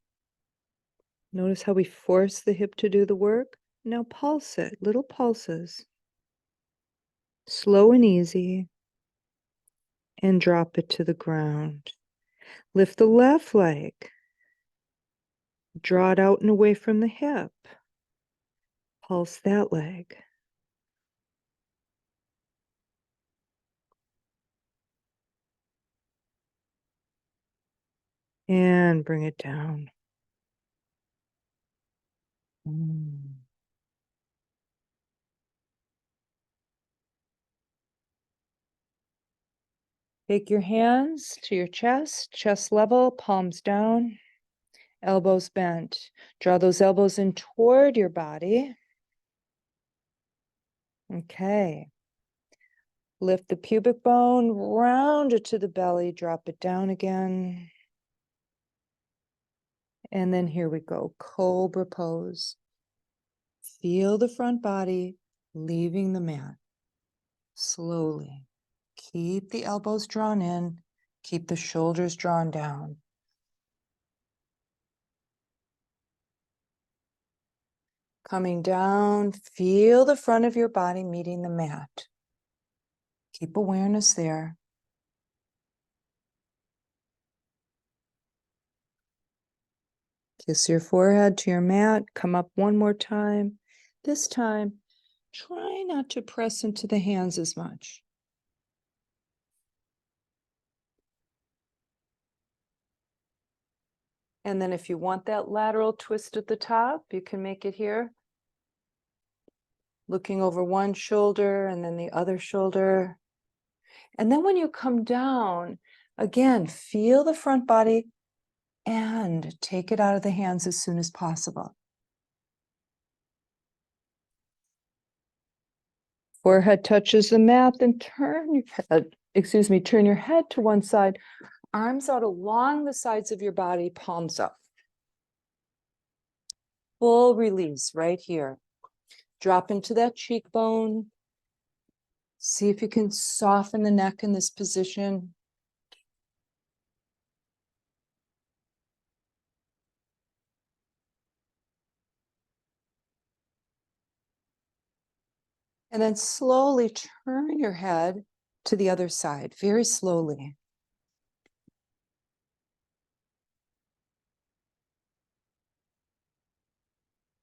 Speaker 3: Notice how we force the hip to do the work. Now pulse it, little pulses. Slow and easy. And drop it to the ground. Lift the left leg. Draw it out and away from the hip. Pulse that leg. And bring it down. Take your hands to your chest level, palms down, elbows bent. Draw those elbows in toward your body. Okay. Lift the pubic bone, round it to the belly, drop it down again. And then here we go, cobra pose. Feel the front body leaving the mat. Slowly. Keep the elbows drawn in, keep the shoulders drawn down. Coming down, feel the front of your body meeting the mat. Keep awareness there. Kiss your forehead to your mat. Come up one more time. This time, try not to press into the hands as much. And then if you want that lateral twist at the top, you can make it here. Looking over one shoulder and then the other shoulder. And then when you come down, again, feel the front body and take it out of the hands as soon as possible. Forehead touches the mat, then turn your head to one side, arms out along the sides of your body, palms up. Full release right here. Drop into that cheekbone. See if you can soften the neck in this position. And then slowly turn your head to the other side, very slowly.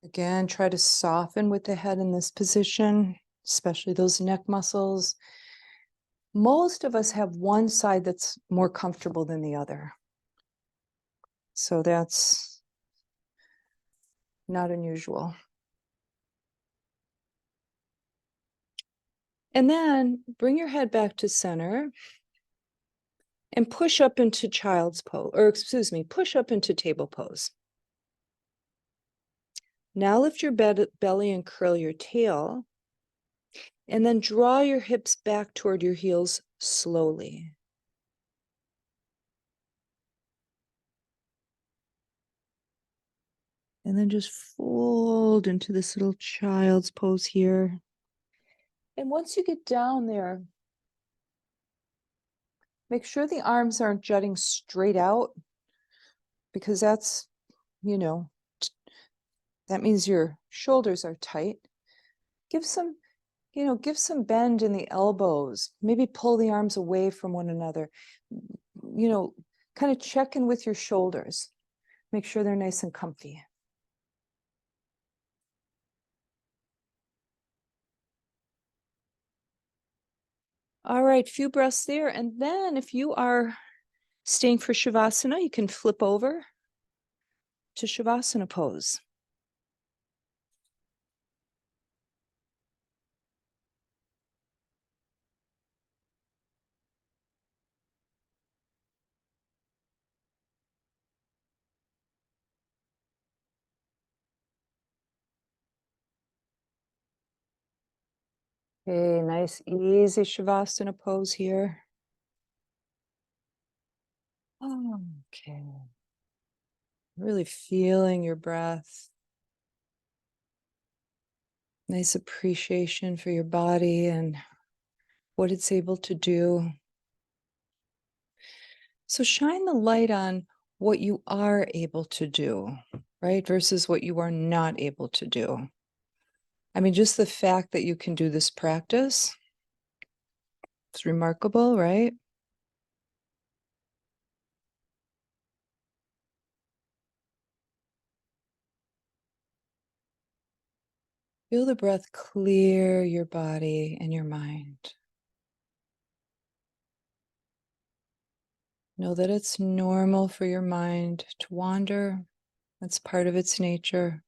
Speaker 3: Again, try to soften with the head in this position, especially those neck muscles.
Speaker 1: Most of us have one side that's more comfortable than the other. So that's not unusual. And then bring your head back to center and push up into child's pose, or excuse me, push up into table pose. Now lift your belly and curl your tail, and then draw your hips back toward your heels slowly. And then just fold into this little child's pose here. And once you get down there, make sure the arms aren't jutting straight out, because that's, that means your shoulders are tight. Give some, give some bend in the elbows. Maybe pull the arms away from one another. Kind of check in with your shoulders. Make sure they're nice and comfy. All right, few breaths there. And then if you are staying for Shavasana, you can flip over to Shavasana pose. Okay, nice, easy Shavasana pose here. Okay. Really feeling your breath. Nice appreciation for your body and what it's able to do. So shine the light on what you are able to do, right? Versus what you are not able to do. I mean, just the fact that you can do this practice, it's remarkable, right? Feel the breath clear your body and your mind. Know that it's normal for your mind to wander. That's part of its nature.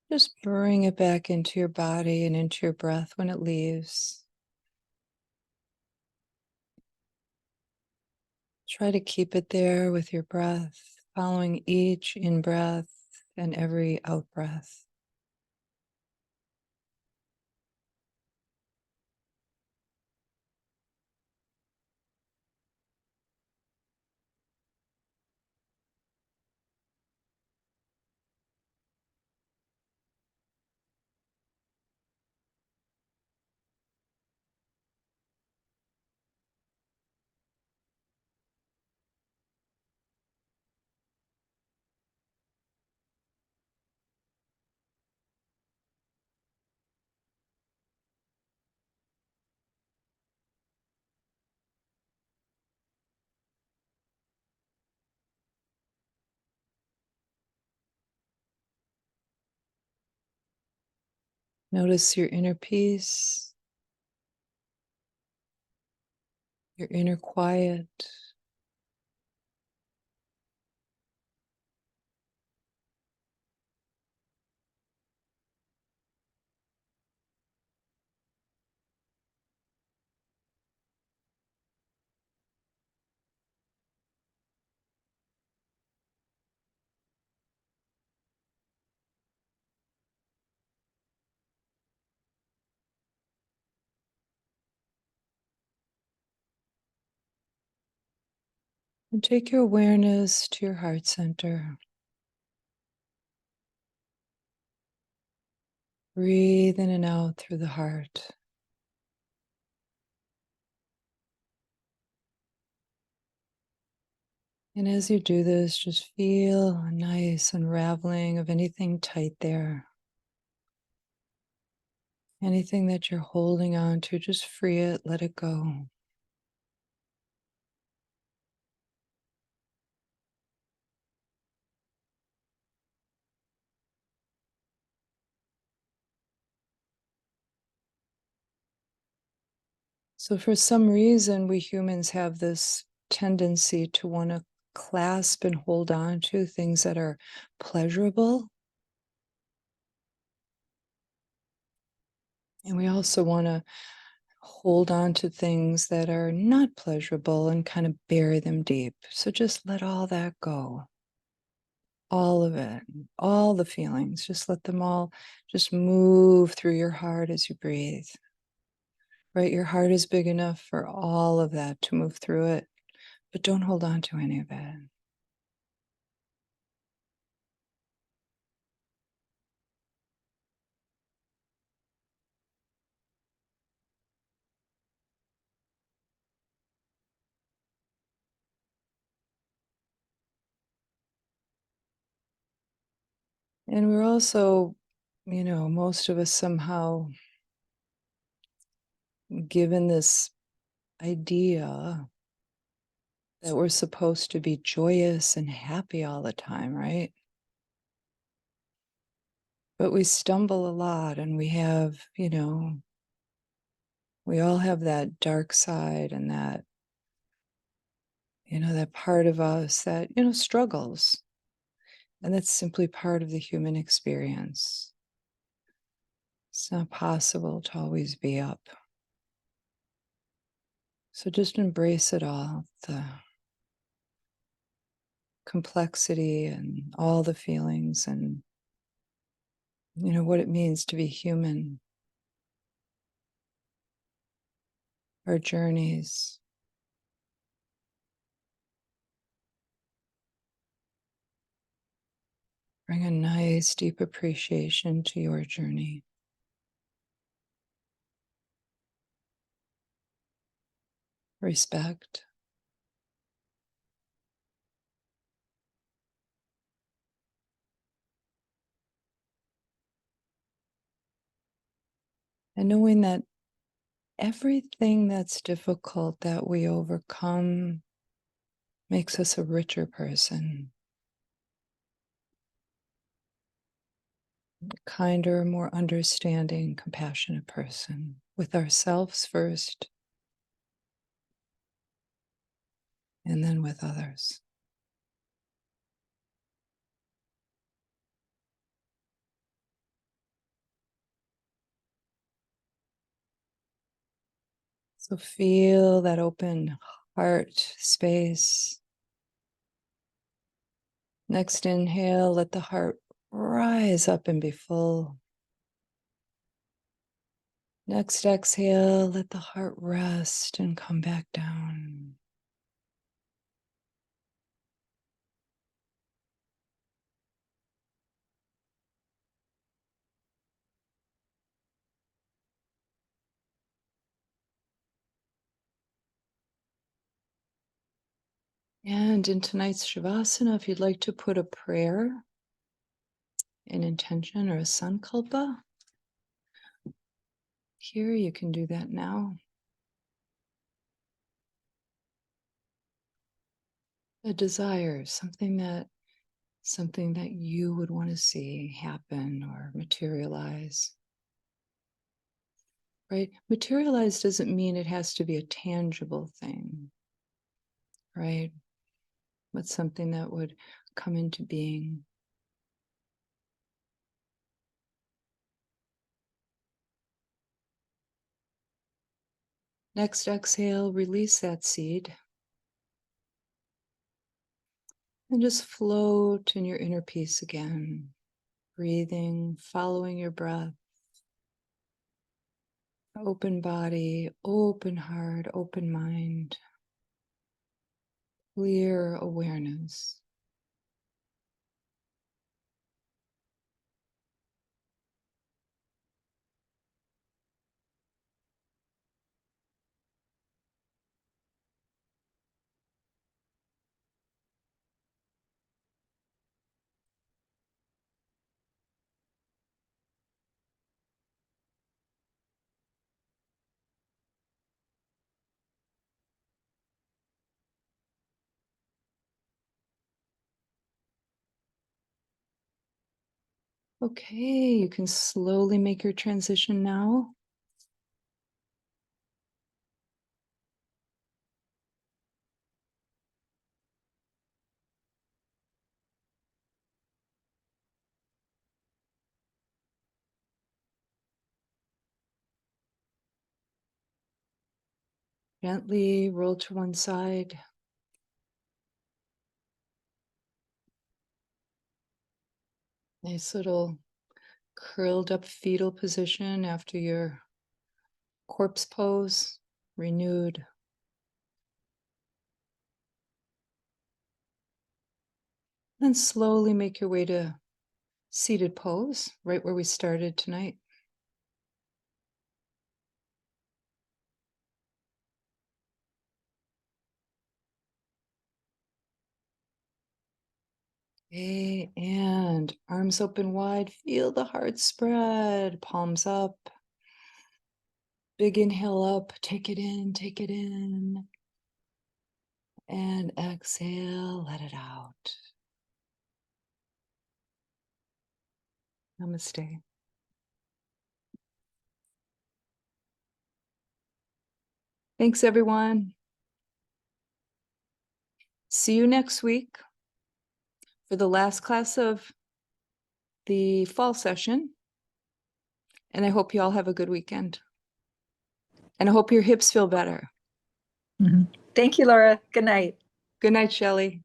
Speaker 1: Just bring it back into your body and into your breath when it leaves. Try to keep it there with your breath, following each in-breath and every out-breath. Notice your inner peace, your inner quiet. And take your awareness to your heart center. Breathe in and out through the heart. And as you do this, just feel a nice unraveling of anything tight there. Anything that you're holding on to, just free it, let it go. So, for some reason, we humans have this tendency to want to clasp and hold on to things that are pleasurable. And we also want to hold on to things that are not pleasurable and kind of bury them deep. So, just let all that go. All of it, all the feelings, just let them all just move through your heart as you breathe. Right? Your heart is big enough for all of that to move through it, but don't hold on to any of it. And we're also, most of us somehow given this idea that we're supposed to be joyous and happy all the time, right? But we stumble a lot and we have, we all have that dark side and that part of us that, struggles. And that's simply part of the human experience. It's not possible to always be up. So just embrace it all, the complexity and all the feelings and, what it means to be human, our journeys. Bring a nice, deep appreciation to your journey. Respect. And knowing that everything that's difficult that we overcome makes us a richer person, a kinder, more understanding, compassionate person with ourselves first, and then with others. So feel that open heart space. Next inhale, let the heart rise up and be full. Next exhale, let the heart rest and come back down. And in tonight's Shavasana, if you'd like to put a prayer, an intention, or a sankalpa, here you can do that now. A desire, something that you would want to see happen or materialize. Right? Materialize doesn't mean it has to be a tangible thing, right? But something that would come into being. Next exhale, release that seed. And just float in your inner peace again, breathing, following your breath. Open body, open heart, open mind, clear awareness. Okay, you can slowly make your transition now. Gently roll to one side. Nice little curled up fetal position after your corpse pose, renewed. Then slowly make your way to seated pose, right where we started tonight. Okay, and arms open wide, feel the heart spread, palms up. Big inhale up, take it in, take it in. And exhale, let it out. Namaste. Thanks, everyone. See you next week for the last class of the fall session. And I hope you all have a good weekend. And I hope your hips feel better.
Speaker 4: Thank you, Laura. Good night.
Speaker 1: Good night, Shelley.